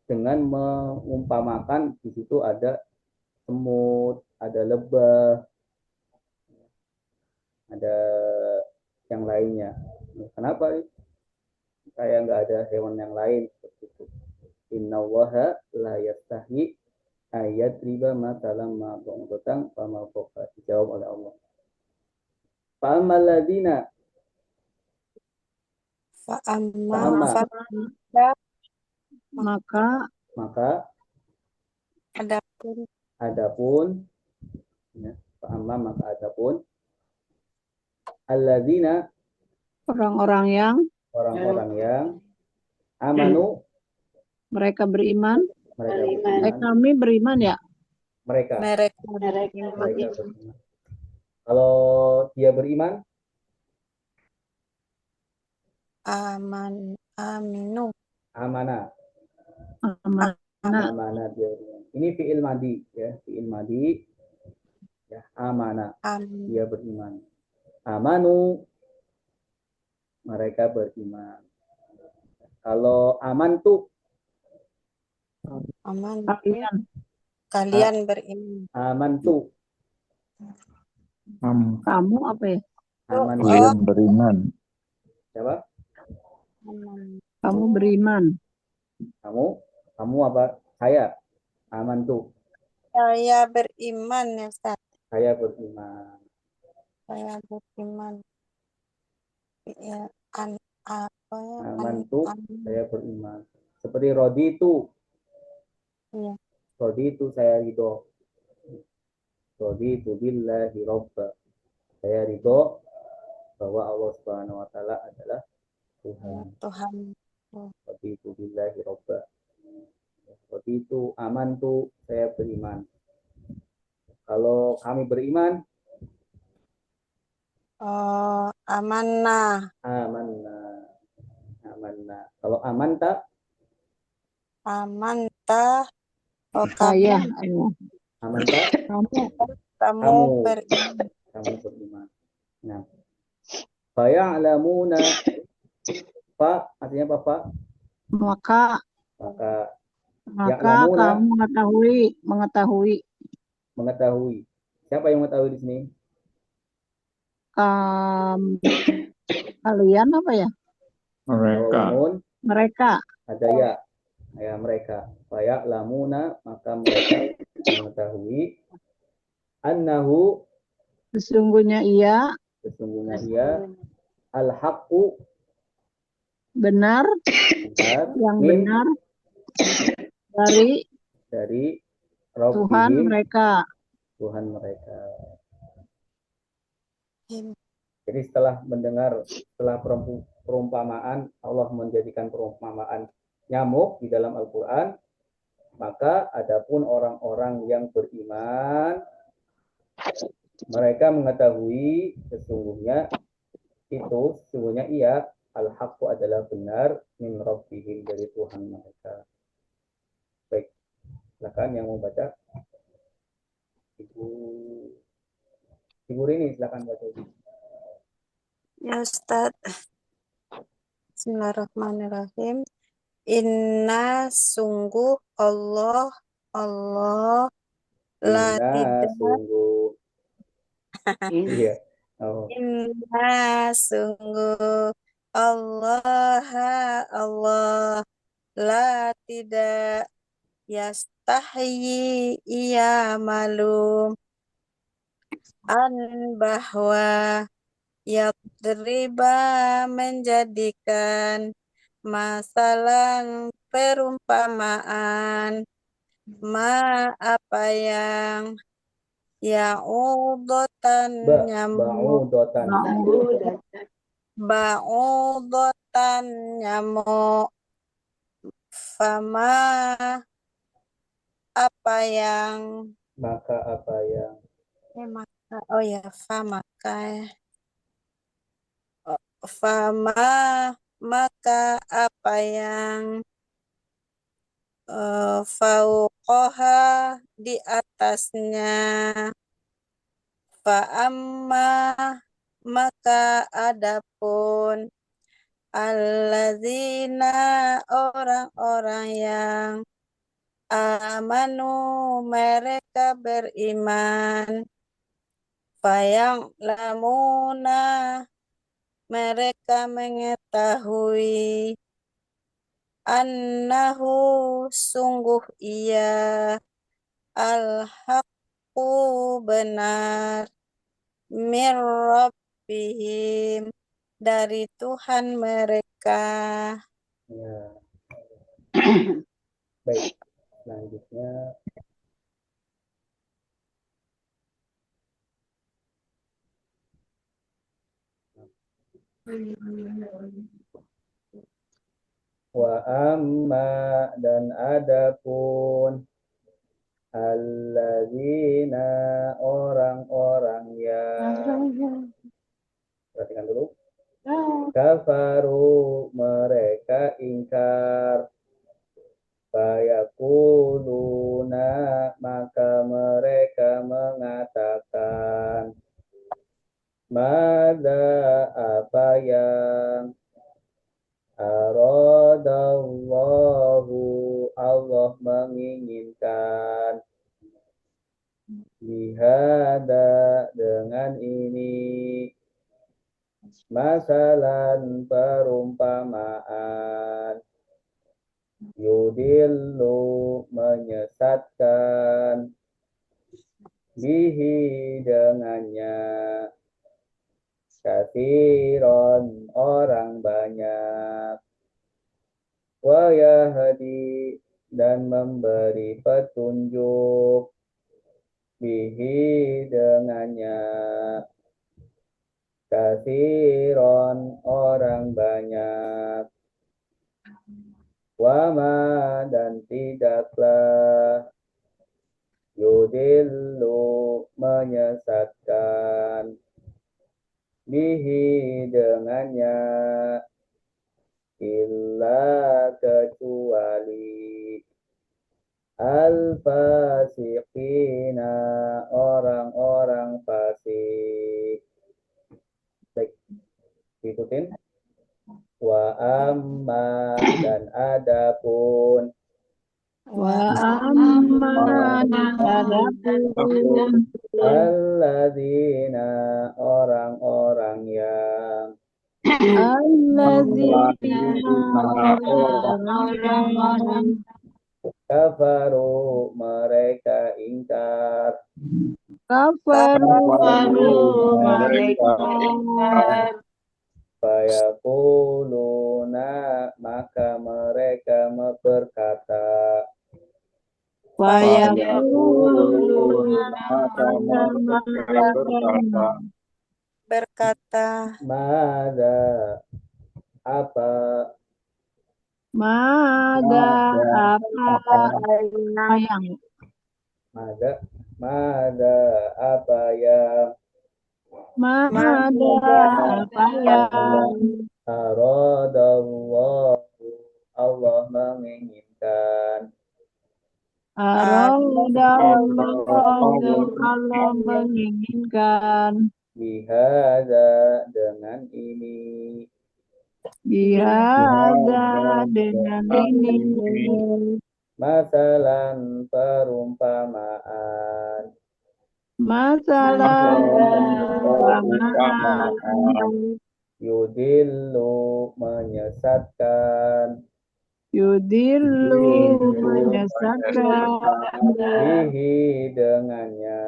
dengan mengumpamakan di situ ada semut, ada lebah, ada yang lainnya. Kenapa? Kayak nggak ada hewan yang lain seperti itu. Innallaha la yastahi ayat riba matalam ma ba'udatan fama fawqa, dijawab oleh Allah. Fa'amal ladina Fa'amma Fa'amma fa'amma maka adapun adapun ya, fa'amma maka adapun alladzina Orang-orang yang orang-orang yang amanu mereka beriman. mereka Beriman. beriman Kami beriman ya. mereka mereka Mereka mereka beriman. beriman. Kalau dia beriman aminu amana Amanah. amana dia beriman. Ini fi'il madi ya, fi'il madi ya, amana amin dia beriman. Amanu mereka beriman. Kalau aman tuh aman Kalian kalian beriman. aman tuh kamu apa ya? aman Oh, tuh beriman. siapa? aman Kamu beriman. Kamu apa? Saya aman tuh saya beriman ya Ustaz. saya beriman. Saya beriman ya apa ya Aman tuh an- saya beriman. Seperti rodi itu. Iya. Rodi itu saya ridho. Rodi itu billahi robba. Saya ridho bahwa Allah Subhanahu wa taala adalah Tuhan. Tuhan. Rodi itu billahi robba. Rodi itu aman tuh saya beriman. Kalau kami beriman, Amanah amanna. Amanna. Kalau aman tak, amantah Saya. aman tak, Kamu. kamu Kamu. beriman. kamu beriman. Nah, faya'lamuna Pak, artinya apa Pak? Maka Maka kamu mengetahui. Siapa yang mengetahui di sini? Kalian apa ya? Mereka. Wawun Mereka. ada ya. Ya mereka. Faya'lamuna maka mereka mengetahui annahu Sesungguhnya ia sesungguhnya al-haqqu benar, yang benar dari Tuhan Rabbihim, mereka. Tuhan mereka. Him. Jadi setelah perumpamaan, Allah menjadikan perumpamaan nyamuk di dalam Al-Quran, maka adapun orang-orang yang beriman, mereka mengetahui sesungguhnya ia al-haqqu adalah benar min rabbihim dari Tuhan mereka. Baik, silakan yang mau baca. Ibu Rini silakan baca. Ya Ustaz. Bismillahirrahmanirrahim. Inna sungguh Allah la Inna tidak sungguh iya. Oh. Inna sungguh Allah la tidak yastahyi ia malu an bahwa yadriba menjadikan masalah perumpamaan ma apa yang ya'udotan nyamuk ba'udotan nyamuk fama apa yang maka apa yang maka oh ya maka fama maka apa yang fauqoha di atasnya fa'amma maka adapun alladzina orang-orang yang amanu mereka beriman fayang lamuna mereka mengetahui annahu sungguh ia al-haqqu benar mir rabbihim dari Tuhan mereka. ya. Baik, selanjutnya wa amma dan adapun alladzina orang-orang yang perhatikan dulu kafaru mereka ingkar fayakuluna maka mereka mengatakan mada apa yang aradallahu Allah menginginkan bihada dengan ini masalan perumpamaan yudillu menyesatkan bihi dengannya katsiron orang banyak wa yahdi dan memberi petunjuk bihi dengannya katsiron orang banyak wama dan tidaklah yudillu menyesatkan bihi dengannya illa kecuali al-fasiqina orang-orang fasik. Baik, ikutin. Wa amma dan adapun Wa amma dan adapun alladzina orang-orang yang alladzina orang-orang kafaru mereka ingkar kafaru mereka fayaquluna maka mereka berkata Berkata mada apa Mada apa yang mada apa yang aradallahu Allah menginginkan Allah menginginkan bihada dengan ini bihada dengan ini masalan perumpamaan masalah yudillu menyesatkan yudillu menyesatkan bihi dengannya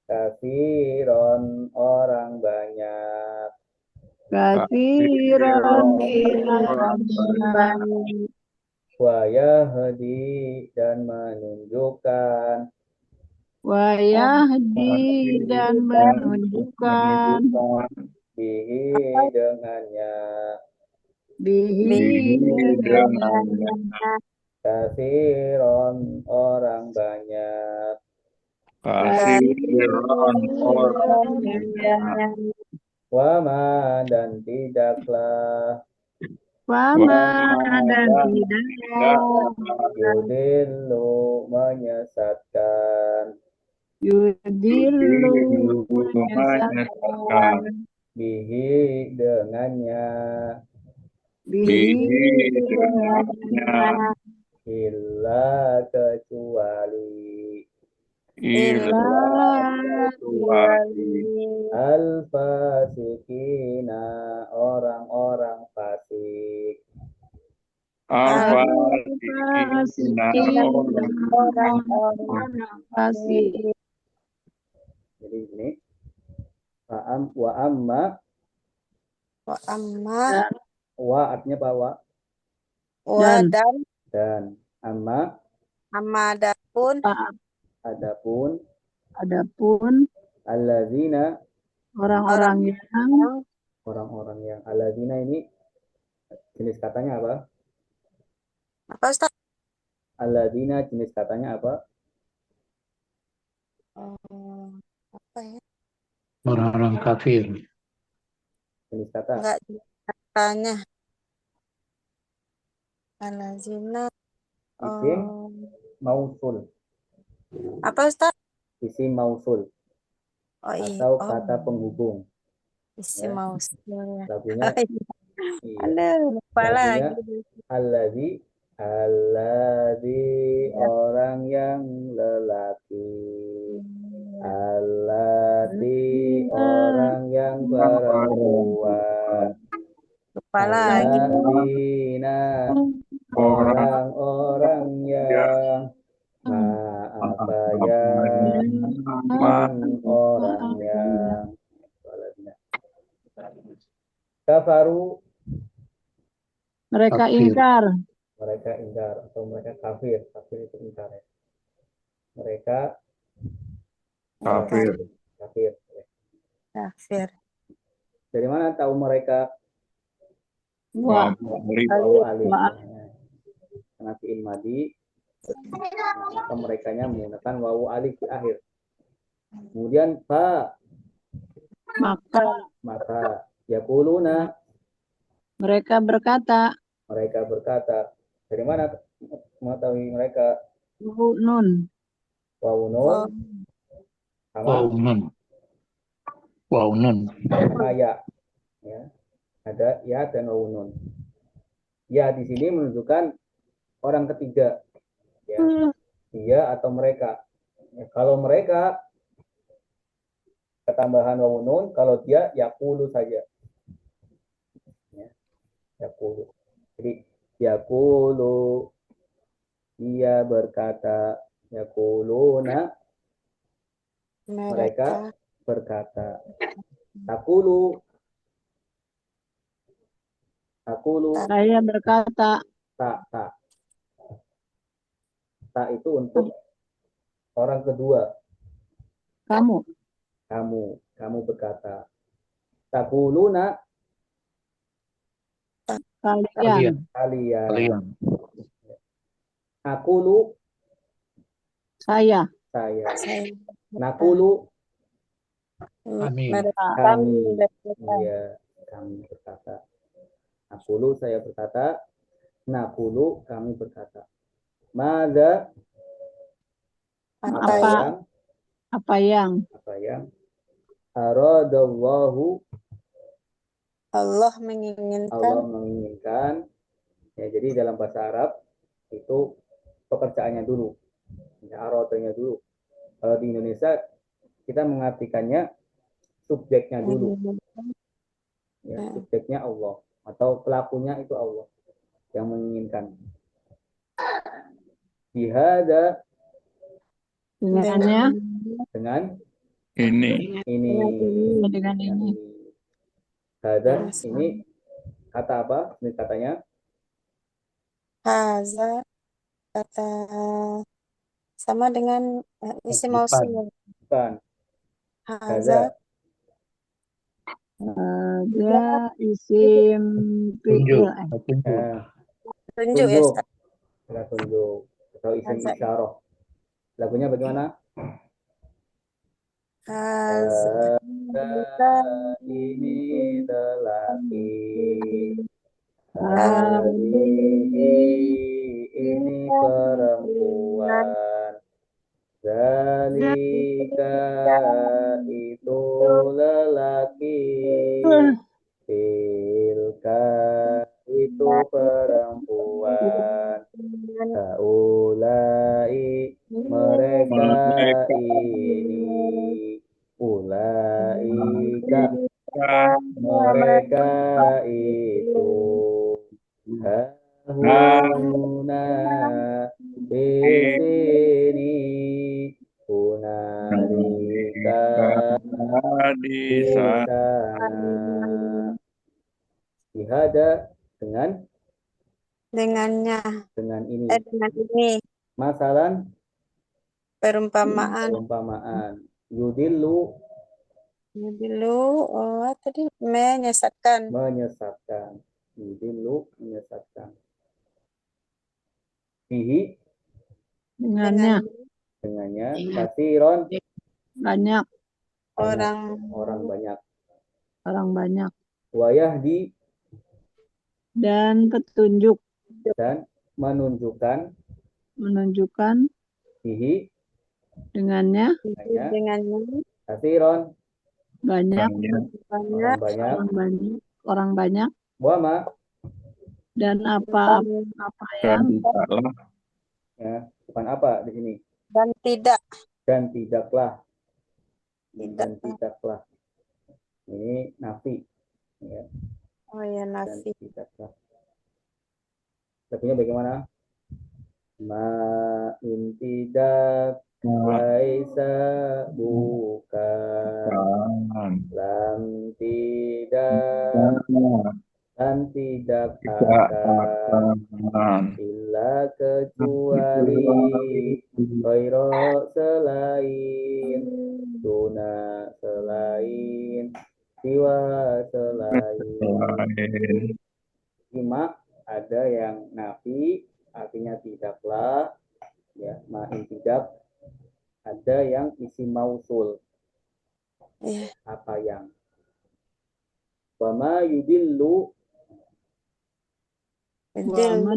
kafiron orang banyak kasiran orang banyak wa yahdi dan menunjukkan wa yahdi dan menunjukkan bihi dengannya bihi dengannya Kasiron orang banyak. Kasiran orang Orang banyak. Wama dan tidaklah Wama dan tidak yudillu menyesatkan yudilu menyesatkan bihi dengannya bihi dengannya illa kecuali illa al-fasikina orang-orang fasik. al-fasiqin orang fasik. Jadi ini wa amma Wa amma wa artinya bahwa wa Dan dan amma amadapun adapun adapun alladzina orang-orang yang orang-orang yang alladzina ini jenis katanya apa? apa Ustaz? Alladzina jenis katanya apa? Apa ya? Orang-orang kafir. Jenis kata Enggak tanya. Alazina. isim mausul. Apa Ustaz? Isim mausul Oh iya. atau kata penghubung. Isi Ya. mau Lagunya iya. Aduh, lupa Lagunya lagi. alladzi orang yang lelaki. Alladzi orang yang perempuan. Lupa lagi. Alladzina orang-orang yang apa yang orang yang kafaru mereka Kafir. ingkar mereka ingkar atau mereka kafir itu ingkar ya. Mereka Kafir. kafir. Kafir. Dari mana tahu mereka? wa Tahu alif. wa Karena fi'il madi maka merekanya menggunakan wawu alif di akhir. Kemudian fa maka yaquluna mereka berkata dari mana mengetahui mereka? nun Wawu nun sama Wow, nun. ya. Ada ya dan wawu nun. Ya di sini menunjukkan orang ketiga. Ya. Dia atau mereka. Ya, kalau mereka ketambahan wawu nun, kalau dia yaqulu saja. Ya. Yaqulu. Jadi yaqulu dia berkata, yaquluna mereka berkata. Takulu saya berkata tak itu untuk orang kedua. kamu berkata. Takuluna kalian kalian. Akulu saya saya. Nakulu Kami. kami. Iya, kami berkata. Nakulu saya berkata. Nakulu kami berkata. Mada apa yang Allah aradallahu Allah menginginkan. menginginkan. Ya, jadi dalam bahasa Arab itu pekerjaannya dulu. Ya, aradanya dulu. Kalau di Indonesia kita mengartikannya subjeknya dulu. Ya, subjeknya Allah atau pelakunya itu Allah yang menginginkan. Bihada dengannya dengan Ini. dengan ini Hada ini kata apa? Ini katanya Haza kata sama dengan isi mausul. bukan. Haza dia isim fi'il Tunjuk. tunjuk ya Ustaz. Kita tunjuk atau isim Haza. isyarah. Lagunya bagaimana? Haza. Ini lelaki. Ah, Ini perempuan. Zalika itu lelaki. Tilka itu perempuan. Haulai mereka ini. Ulaika mereka itu. Hahuna di sini. Hunalika di di sana. Ihada Dengannya. dengan ini. Dengan ini. Masalan Perumpamaan. perumpamaan. Yudillu Dulu, tadi menyesatkan. menyesatkan. Yudillu menyesatkan. Fihi dengannya dengannya. Kasiron banyak Orang banyak. orang banyak Wayahdi dan petunjuk dan menunjukkan. Fihi dengannya dengannya kasiron banyak banyak orang banyak wama dan apa yang ya, bukan apa di sini. dan tidak. Dan tidaklah. Tidak. Dan tidaklah. Ini nafi. Ya. Oh ya, Dan nafi. tidaklah. Lagunya bagaimana? Ma in tidak laisa bukan. Lam tidak dan tidak akan. Illa kecuali Ghairo selain. Duna selain. Siwa selain. Lima ada yang nafi artinya tidaklah, ya, ma'in tidak. Ada yang isi mausul, Iya. apa yang. Wama yudillu wama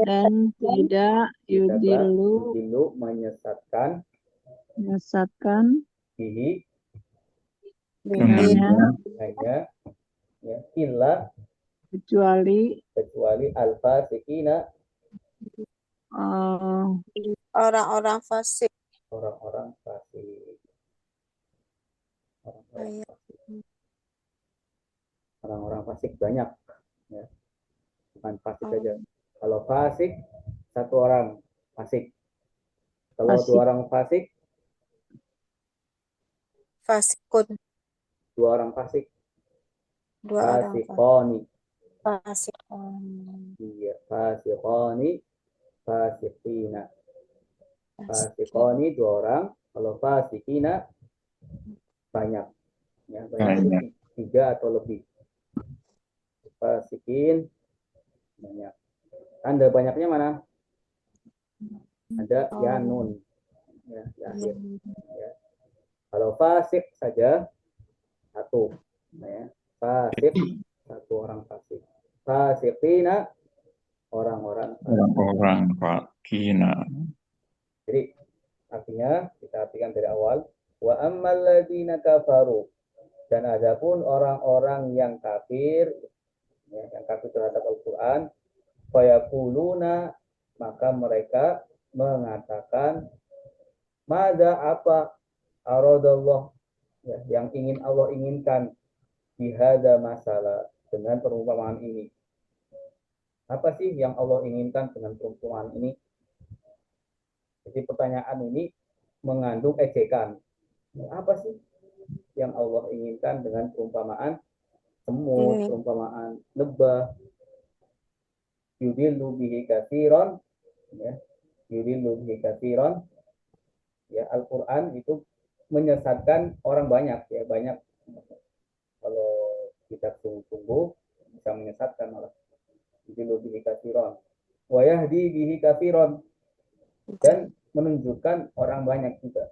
dan tidak yudillu menyesatkan. Bihi dengannya hanya, ya, illa kecuali al-fasiqina Orang-orang fasik. orang-orang fasik. Orang-orang fasik banyak, ya. Bukan fasik saja. Kalau fasik satu orang fasik. Kalau Fasik. dua orang fasik, Fasikun. dua orang fasik. Dua orang Fasikoni. fasikun. Iya, fasikoni, fasikina. Fasikoni dua orang, kalau fasikina banyak. Ya, banyak. Tiga atau lebih. Fasikin banyak. Tanda banyaknya mana? Ada ya nun. Ya, di akhir. Ya. Kalau fasik saja satu. Ya. Fasik satu orang fasik. Fasikina orang-orang fakina. Jadi artinya kita artikan dari awal, wa ammal ladzina kafaru, dan adapun orang-orang yang kafir, ya, yang kafir terhadap Al-Qur'an, fayaquluna, maka mereka mengatakan, mada apa aradallah, ya, yang ingin Allah inginkan bihada masalah, dengan perumpamaan ini. Apa sih yang Allah inginkan dengan perumpamaan ini? Jadi pertanyaan ini mengandung ejekan. Apa sih yang Allah inginkan dengan perumpamaan semut, perumpamaan lebah? Yudillu bihi katsiran, ya. Yudillu bihi katsiran. Ya, Al-Qur'an itu menyesatkan orang banyak, ya, banyak. Kalau kita sungguh-sungguh bisa menyesatkan malah. Yudillu bihi katsiran. wa yahdi bihi katsiran, dan menunjukkan orang banyak juga.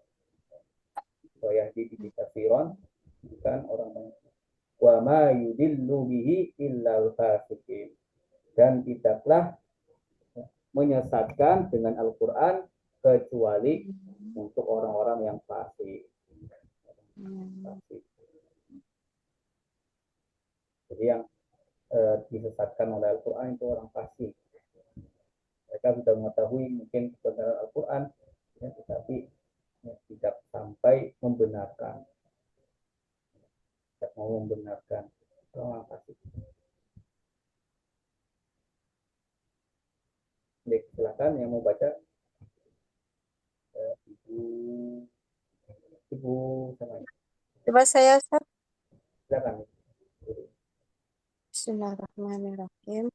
Wa yahdi bihi katsiran, bukan orang banyak. Wa ma yudillu bihi illal fasiqin, dan tidaklah menyesatkan dengan Al-Quran kecuali untuk orang-orang yang fasik. Jadi yang disesatkan oleh Al-Quran itu orang fasik. Mereka sudah mengetahui mungkin kebenaran Al-Quran, ya, tetapi ya, tidak sampai membenarkan. Tidak mau membenarkan, orang fasik. Jadi silakan yang mau baca, ibu sama Coba saya, Ustaz. silakan. Bismillahirrahmanirrahim.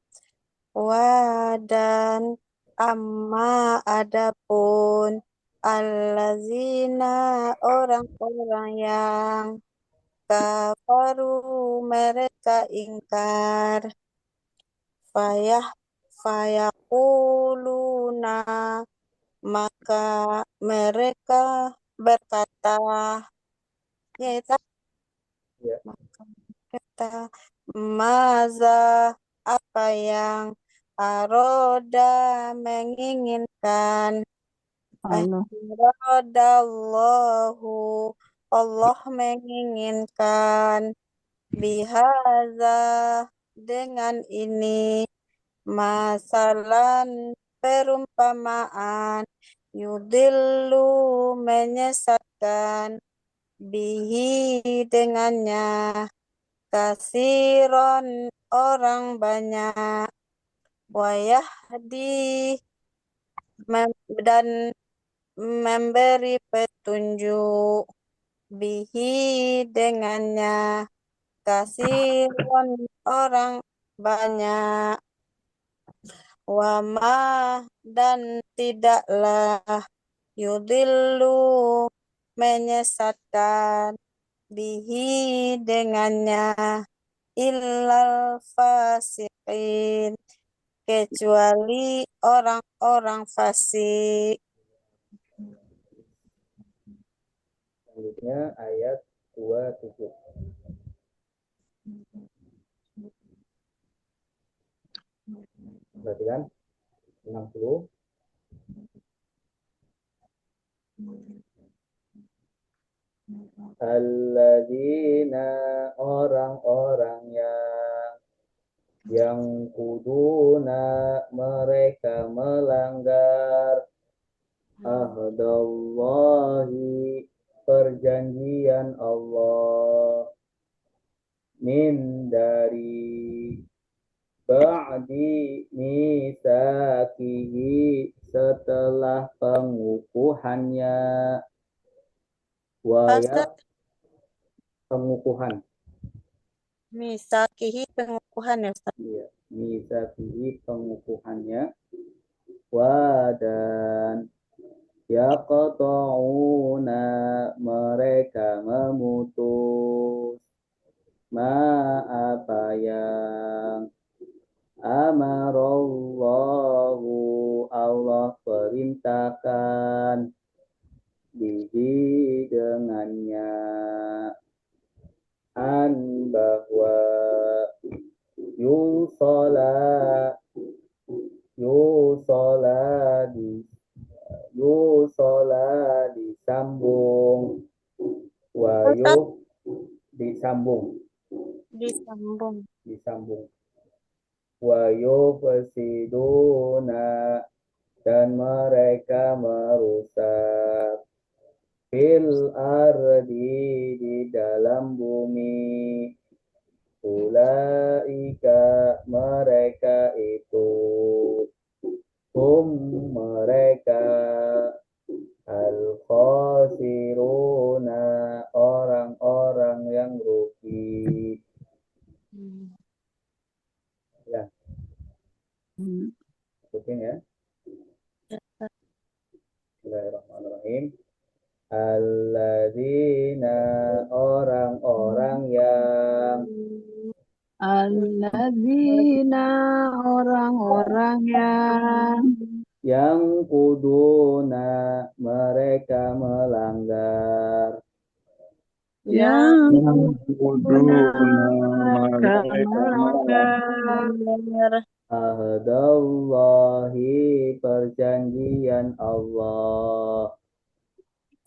Dan amma adapun allazina orang-orang yang kafaru mereka ingkar fayaquluna maka mereka berkata yaitu Ya. maka berkata maza apa yang aroda menginginkan Allah. aradallahu Allah menginginkan bihaza dengan ini masalan perumpamaan yudillu menyesatkan bihi dengannya kasiron orang banyak wayahdi dan memberi petunjuk bihi dengannya kasiron orang banyak wama dan tidaklah yudillu menyesatkan bihi dengannya illal fasiqin kecuali orang-orang fasik. Selanjutnya ayat 27. Perhatikan 60. Alladzina orang-orang yang kuduna mereka melanggar ahdallahi perjanjian Allah min dari ba'di misakihi setelah pengukuhannya waya pengukuhan Misakihi pengukuhan ya Ustaz. ya, misakihi pengukuhannya wa dan yaqta'una mereka memutus ma apa yang amarallahu Allah perintahkan bihi dengannya an bahwa yusola disambung wayuk disambung wayufsiduna dan mereka merusak fil ardi di dalam bumi ulaika mereka itu mereka al khasiruna orang-orang yang rugi. Ya. Ikutin ya. Bismillahirrahmanirrahim. Alladzina orang-orang yang Alladzina orang-orang yang kuduna mereka melanggar yang Kuduna mereka mereka melanggar ahdallahi perjanjian Allah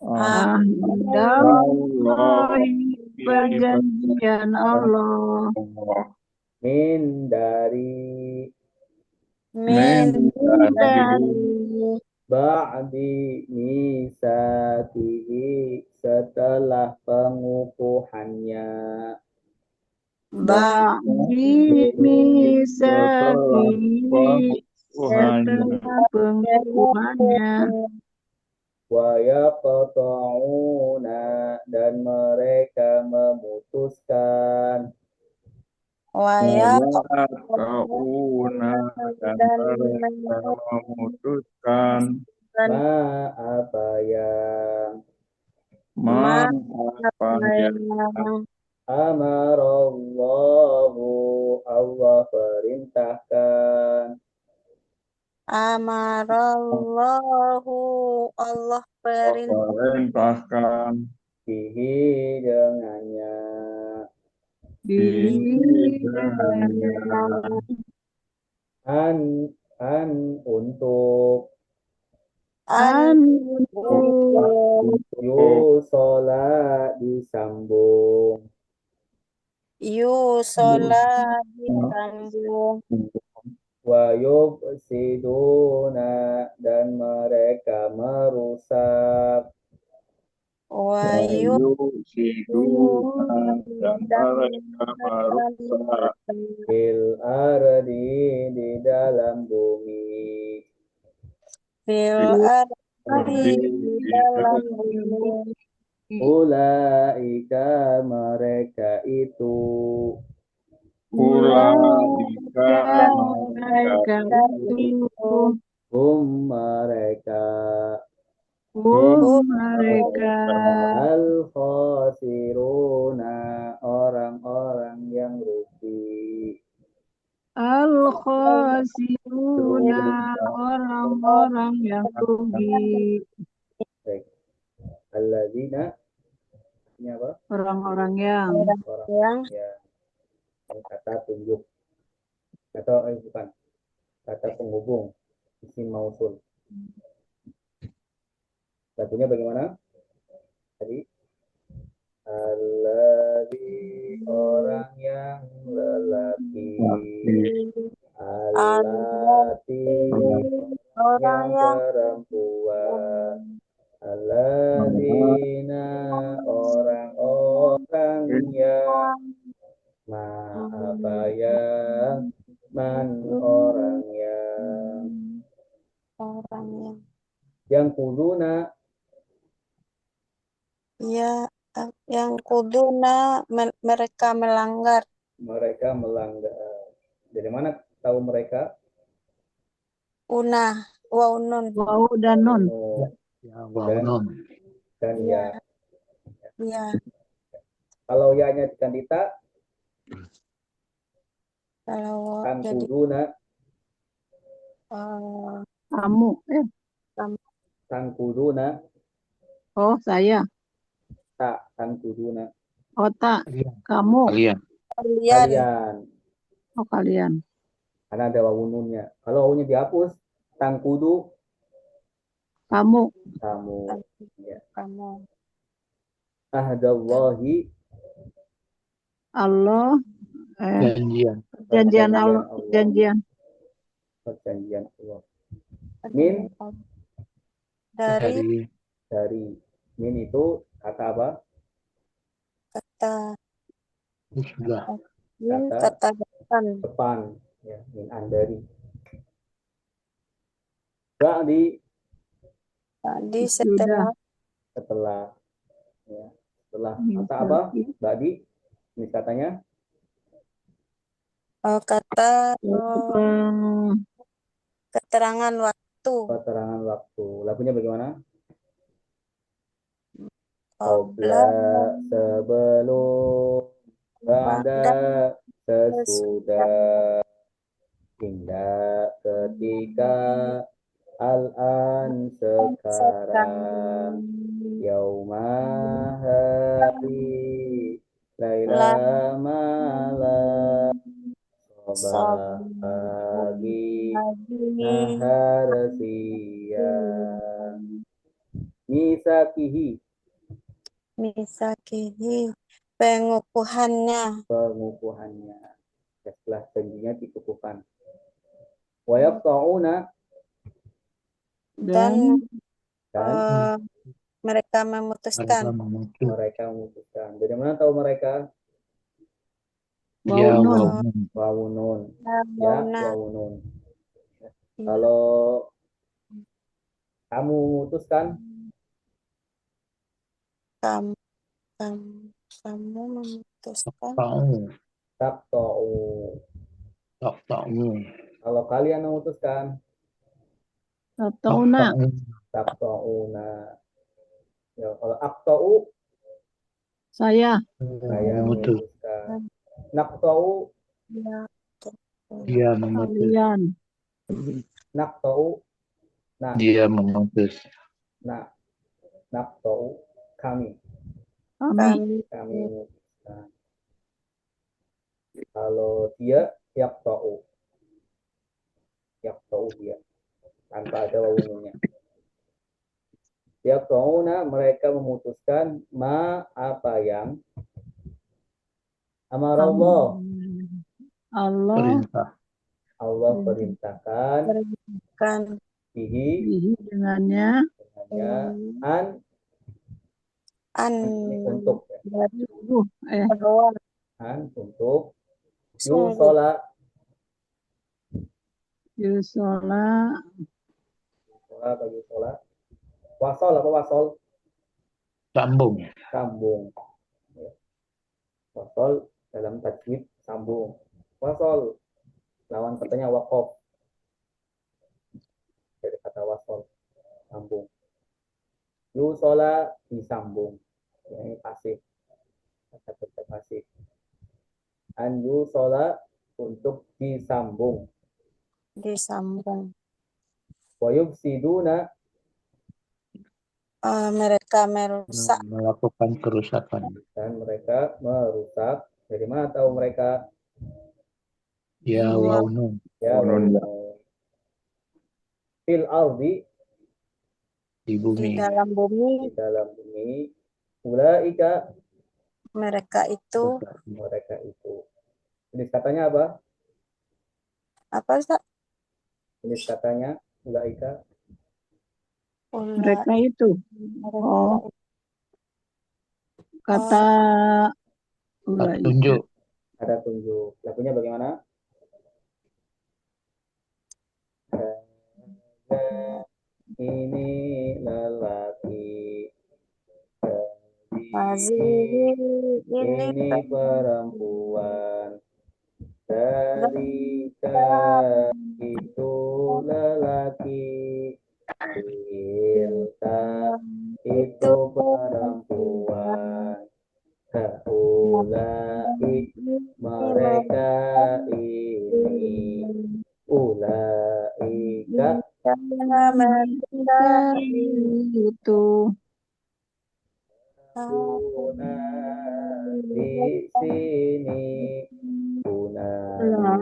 ahdallahi perjanjian Allah min dari min dari ba'di misatihi setelah pengukuhannya ba'di misaki Tuhannya setelah pengukuhannya wa yaqta'una dan mereka memutuskan waya kauna dan mereka memutuskan ma apa yang ma apa yang amarallahu Allah perintahkan amarallahu Allah perintahkan bihi dengannya dengannya an untuk an yusola disambung yusola disambung wa yufsiduna dan mereka merusak wayu siduna dan mereka merusak fil ardi di dalam bumi fil ardi di dalam bumi ulaika mereka itu ulaika mereka itu mereka mereka al khasiruna orang-orang yang rugi al-khasiruna orang-orang yang rugi baik alladzina ini apa orang-orang yang orang yang kata tunjuk atau bukan kata penghubung isim mausul lagunya bagaimana tadi alladzi orang yang lelaki allati orang yang yang perempuan alladzina orang-orang yang apa yang man orang yang kuduna ya yang kuduna mereka melanggar dari mana tahu mereka una wa unun wau dan nun dan ya ya kalau ya-nya dikandita kalau kan jadi kuduna kamu kan kuduna oh saya tak kan kuduna otak kamu kalian oh kalian karena ada wawununnya kalau wawunya dihapus tang kudu kamu ya. kamu Ahdallahi Allah perjanjian Allah perjanjian Allah min dari min itu kata apa kata kata depan depan ya min andari ba'di setelah ya setelah kata apa ba'di ini katanya kata keterangan waktu lagunya bagaimana qabla sebelum pada sesudah, hingga, ketika, al-an, sekarang, yauma, hari, laila, malam, sobah, pagi, nahar, siang, misakihi, Misakihi, pengukuhannya. pengukuhannya. Setelah janjinya dikukuhkan. Wa yaqta'una, Dan dan eh, mereka memutuskan. mereka memutuskan. Dari mana tahu mereka? Wau nun. Wawunun. Ya, Wawuna. wawunun. Kalau kamu memutuskan, Kamu, kamu memutuskan. taqta'u. Kalau kalian memutuskan, Tauna. taqta'una. Ya, kalau aqta'u, Saya. saya memutuskan. Naqta'u, Ya, Kalian. naqta'u, nah, Dia memutus. nah, naqta'u, kami Kami. memutuskan. Kalau dia, yaqta'u dia, tanpa ada wawunnya. Yaqta'una, mereka memutuskan apa yang amarallah, Allah Perintah. Allah perintahkan, kan bihi, dengannya an, ini untuk, ya. sungguh bahwa An, untuk, sungguh yusola, yusola apa yusola, wasol apa wasol, Sambung. sambung, ya. Wasol dalam tajwid sambung. Wasol lawan katanya waqaf, dari kata wasol, sambung. Yusola, disambung, ya, ini pasif, kata kerja pasif. An yusola, untuk disambung. disambung. Wa yufsiduna, Mereka merusak. Melakukan kerusakan. dan mereka merusak. Dari mana tahu mereka? Ya waunun. Ya, Wawunun. fil ardi, Di Di bumi. dalam bumi di dalam bumi, ulaika, mereka itu mereka itu. Jenis katanya apa? apa Ustaz? Jenis katanya ulaika, mereka itu. Oh, kata Tunjuk. ada tunjuk. Lagunya bagaimana? Ini lelaki, Hazihi ini perempuan, dalika itu lelaki, tilka itu perempuan, haulai mereka ini, ulaika mereka itu guna di sini, guna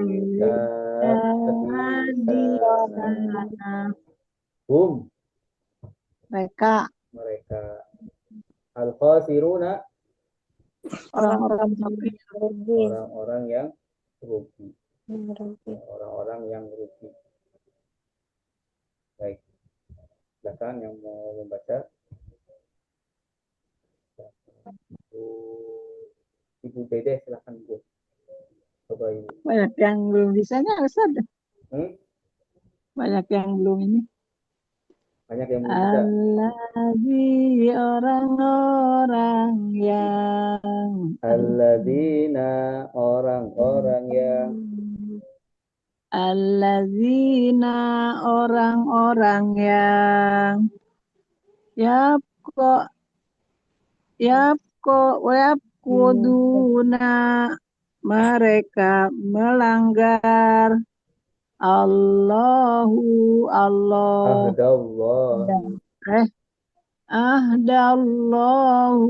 di sana, mereka mereka al-khasiruna, orang-orang kafir. orang-orang yang rugi, orang-orang yang rugi. Baik, silakan yang mau membaca. Ibu Dede, silakan Bu. Coba Ibu. Banyak yang belum bisanya Ustaz. Banyak yang belum ini. Banyak yang belum bisa. Allazi orang-orang yang Alladzina, orang-orang yang allazina orang-orang yang yapko yapkuduna mereka melanggar Allah Ahdallahi. eh ahdallahu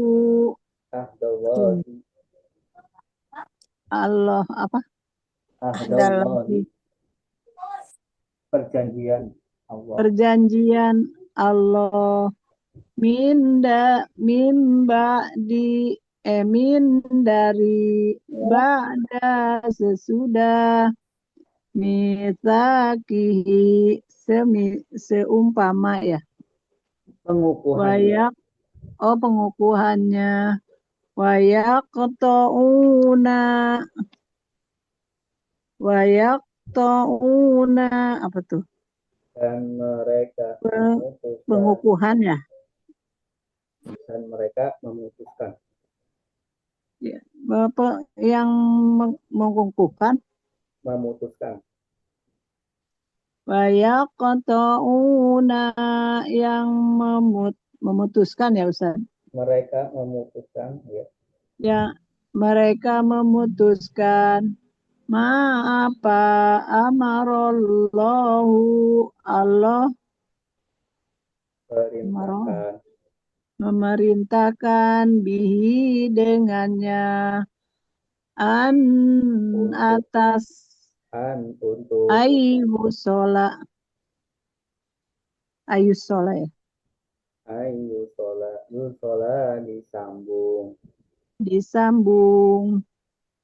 Ahdallahi. Allah apa dalam Ahdallahi. Perjanjian Allah. perjanjian Allah min dari ba'da sesudah mitsakihi seumpama ya Pengukuhannya. pengukuhannya wayaqta'una apa tuh Dan mereka memutuskan. pengukuhan ya Dan mereka memutuskan. ya Bapak yang mengukuhkan Memutuskan. wayaqta'una yang memutuskan ya Ustaz Mereka memutuskan. Ya. ya mereka memutuskan apa amarallahu Allah Perintahkan. memerintahkan bihi dengannya an atas Untuk ayusola ya yusola disambung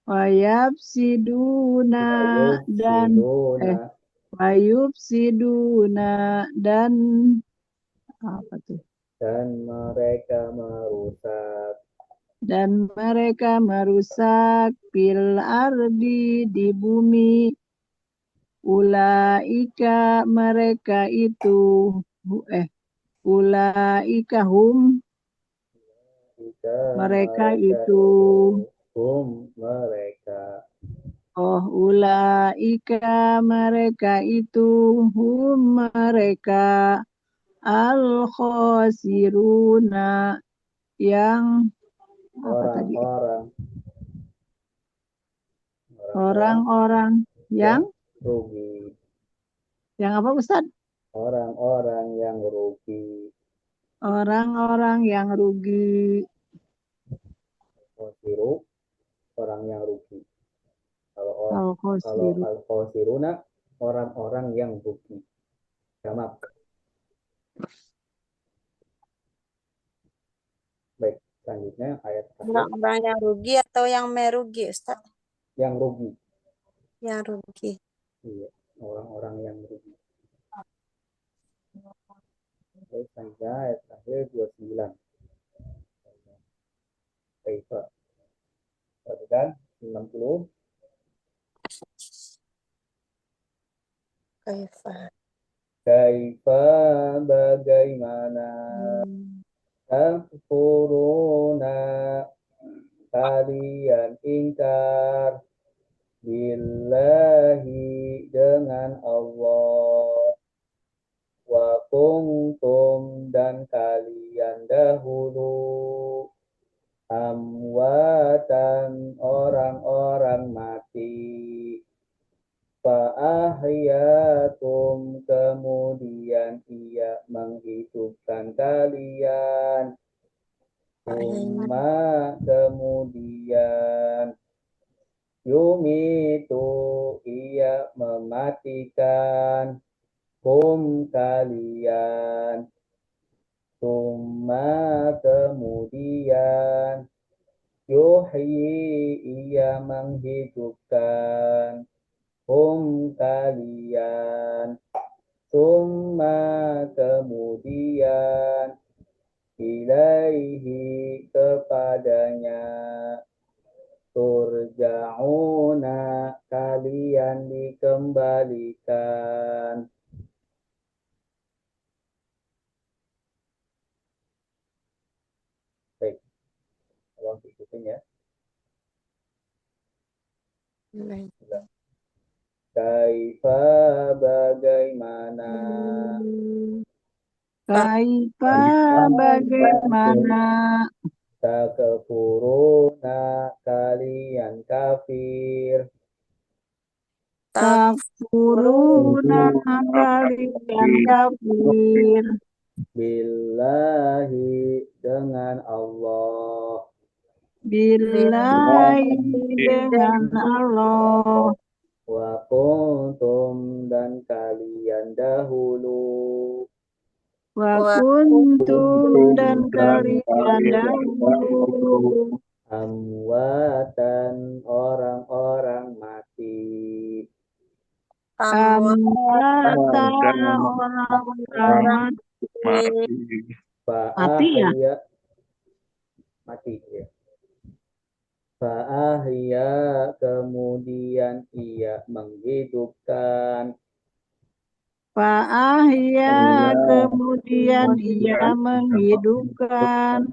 wayabsiduna dan wayubsiduna dan apa tuh dan mereka merusak fil ardi di bumi ulaika mereka itu ulaika hum mereka itu ulaika mereka itu hum mereka al-khosiruna yang orang-orang yang rugi. Yang apa Ustaz? Orang-orang yang rugi. Orang-orang yang rugi. Khosiru, orang yang rugi. Kalau al-khosiruna, orang-orang yang rugi. Jamak. Baik, selanjutnya ayat orang yang rugi atau yang merugi, Ustaz? Yang rugi. Yang rugi. Iya, orang-orang yang rugi. Baik, selanjutnya ayat terakhir 29. Baik, perhatikan 60. Kaifa bagaimana takfuruna kalian ingkar billahi dengan Allah wa kuntum dan kalian dahulu amwatan orang-orang mati fa'ahyakum kemudian ia menghidupkan kalian kemudian yumitu ia mematikan kalian kemudian yuhyi ia menghidupkan kalian kemudian ilaihi kepadanya turja'una kalian dikembalikan. Baik, tolong ikutin ya. Kaifa bagaimana Kaifa bagaimana takfuruna kalian kafir takfuruna kalian kafir billahi dengan Allah billahi dengan Allah wa kuntum dan kalian dahulu wa kuntum dan kalian dahulu amwatan orang-orang mati amwatan orang-orang mati. fa'ahya mati ya fa'ahya kemudian ia menghidupkan Fa'ahya kemudian ia menghidupkan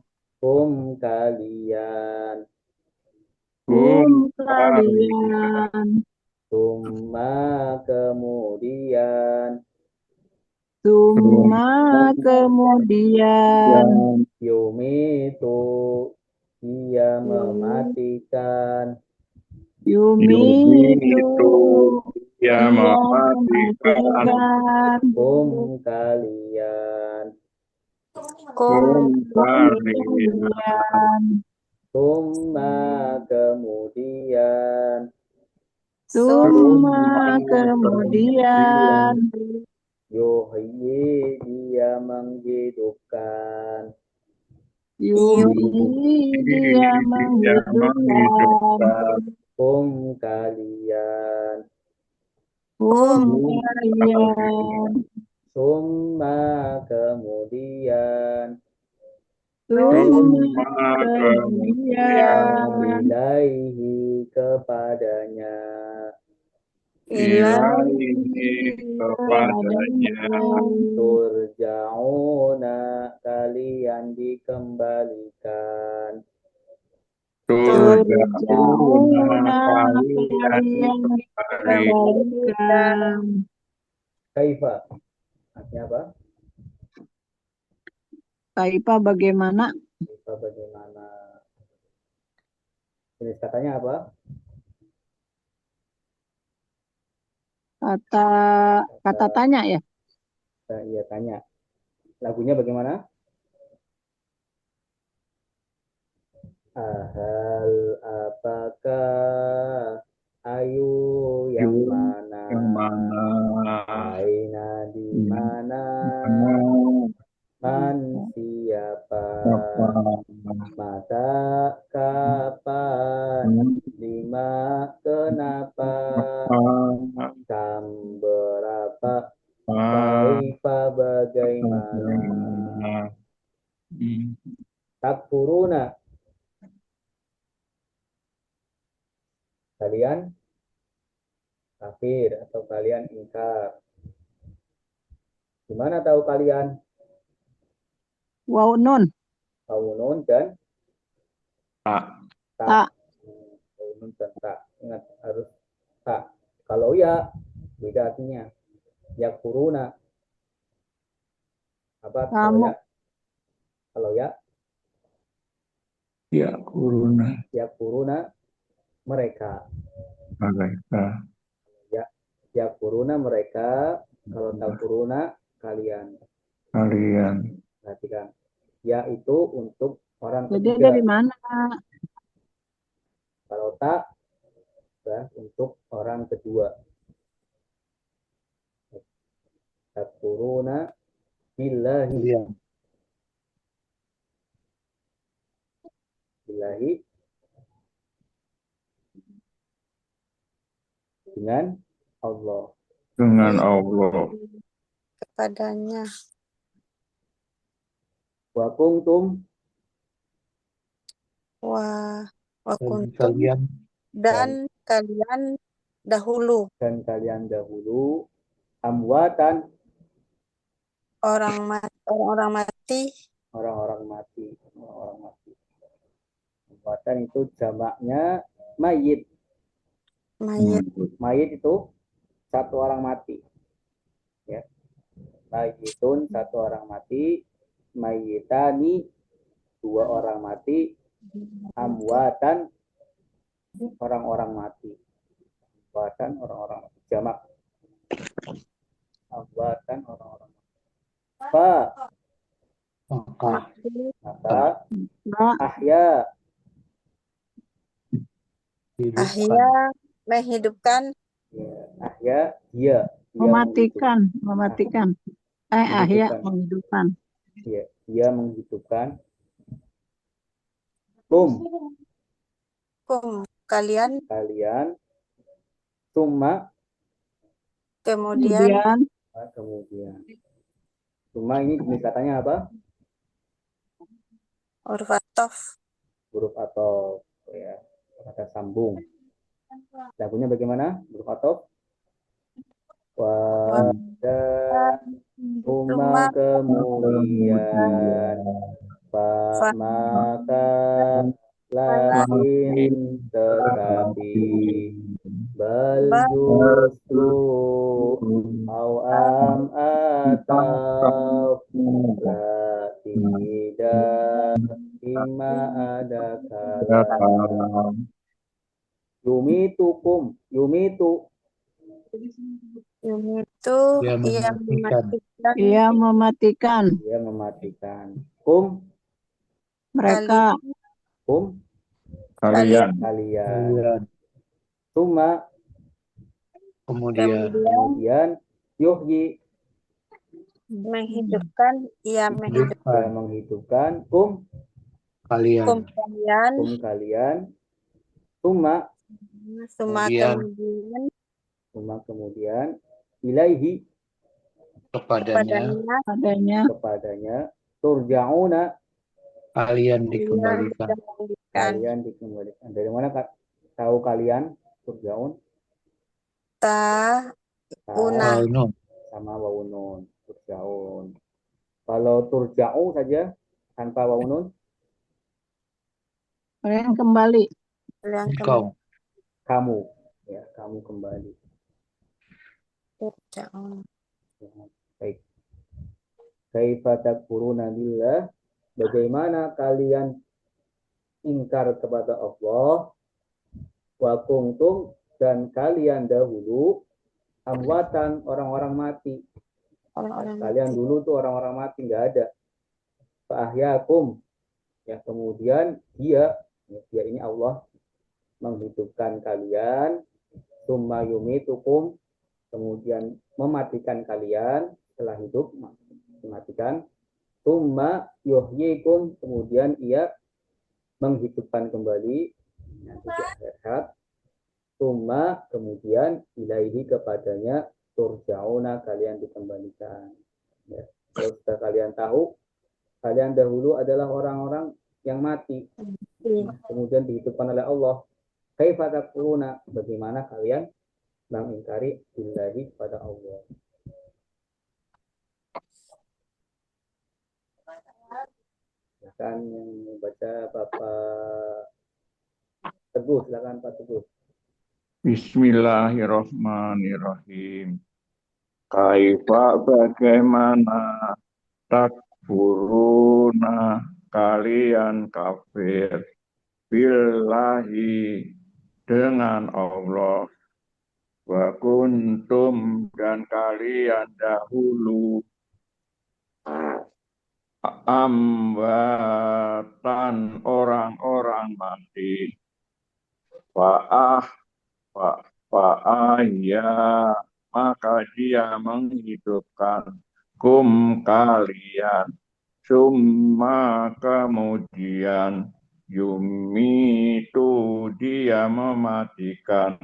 kalian kalian Summa kemudian yumitu ia mematikan yumitu Ya ia mematikan kalian kalian Summa kemudian yuhyi dia menghidupkan yuhyi dia menghidupkan kalian kalian Summa kemudian ilaihi kepadanya kepadanya turja'una kalian dikembalikan turja'una kalian dikembalikan kaifa artinya apa? Kaifa bagaimana? Kaifa bagaimana? Jenis katanya apa? Kata tanya ya? Iya tanya. Lagunya bagaimana? Ahal apakah ayu yang mana? Aina di mana? Man siapa? Mata kapan? Lima kenapa? Kam berapa? Kaifa bagaimana? Takfuruna kalian kafir atau kalian ingkar. Gimana tahu kalian? Waw nun. Waw nun dan tak. Tak. Waw nun dan tak. Ingat harus tak. Kalau ya beda artinya. Yakfuruna. Apa Kamu. Kalau ya? Yakfuruna mereka. Yakfuruna mereka. Kalau takfuruna kalian. Perhatikan. Ya itu untuk orang Jadi ketiga. dari mana? Kalau tak ya, untuk orang kedua. Takfuruna billahi. Billahi dengan Allah. Kepadanya. Wa kuntum Wa kuntum kalian dan kalian dahulu kalian dahulu amwatan orang-orang mati. Amwatan itu jamaknya mayit. Mayit itu satu orang mati. Ya. Mayitun satu orang mati, mayitani dua orang mati, amwatan orang-orang mati. Amwatan orang-orang mati. Jamak. Amwatan orang-orang mati. Maka Maka Nah, ahya hidupkan. Ahya menghidupkan. ya, ahya dia mematikan. Ahya menghidupkan. menghidupkan. Ya, dia menghidupkan. Kum Kalian kalian, summa kemudian kemudian. Summa ini jenis katanya apa? huruf ataf. Huruf atau ya kata sambung. Lagunya bagaimana? Huruf atau dan summa kemudian maka lain tetapi bal justru am atau la tidak ima ada kala yumitukum yumitu Itu Dia ia mematikan. Ia mematikan dia mematikan kum mereka. kum Kalian. kalian Kalian. summa Kemudian kemudian yuhyi menghidupkan. Ia menghidupkan. yang menghidupkan kum kalian. kalian summa Kemudian ilaihi Kepadanya kepadanya turja'una kalian dikembalikan. kalian dikembalikan. Dari mana tahu kalian turja'un? Ta Waunun. sama waunun turja'un. Kalau turja'u saja tanpa waunun Kalian kembali. Engkau. kamu ya kamu kembali. Baik. Kaifa takfuruna billah? Bagaimana kalian ingkar kepada Allah? Wa kuntum dan kalian dahulu amwatan orang-orang mati. Kalian dulu tuh orang-orang mati nggak ada. Fa ahyakum ya kemudian dia ini Allah menghidupkan kalian, summa yumitukum kemudian mematikan kalian setelah hidup mematikan, summa yuhyikum kemudian ia menghidupkan kembali nanti di akhirat, summa kemudian ilaihi kepadanya turja'una kalian dikembalikan. Ya. Kalau sudah kalian tahu kalian dahulu adalah orang-orang yang mati kemudian dihidupkan oleh Allah. Kaifa takfuruna? Bagaimana kalian mengingkari billahi pada Allah? Silakan yang membaca Bapak Teguh, silakan Pak Teguh. Bismillahirrahmanirrahim. Kaifa bagaimana takfuruna kalian kafir billahi dengan Allah wa kuntum dan kalian dahulu amwatan orang-orang mati fa'ahya maka dia menghidupkan kum kalian summa kemudian yumitu dia mematikan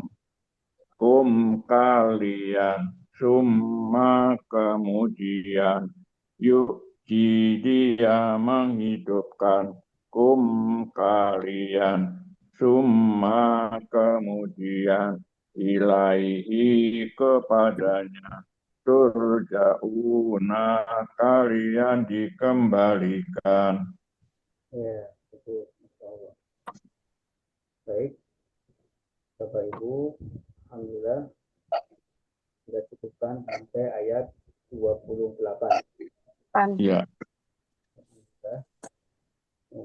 kum kalian summa kemudian yuhyi dia menghidupkan kum kalian summa kemudian ilaihi kepadanya turja'una kalian dikembalikan. Ya, betul. Insyaallah. Baik. Bapak Ibu, alhamdulillah sudah cukupkan sampai ayat 28. Ya.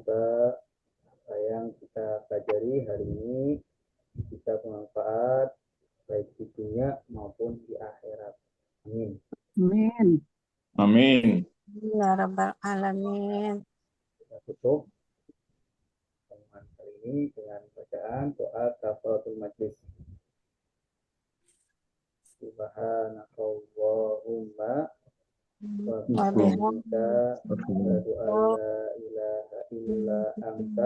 semoga apa yang kita pelajari hari ini bisa bermanfaat baik di dunia maupun di akhirat. Amin. Amin. Amin. Ya Rabbal Alamin. Kita tutup pertemuan kali ini dengan bacaan doa kafaratul majlis. Subhanakallahumma wa bihamdika asyhadu an la ilaha illa anta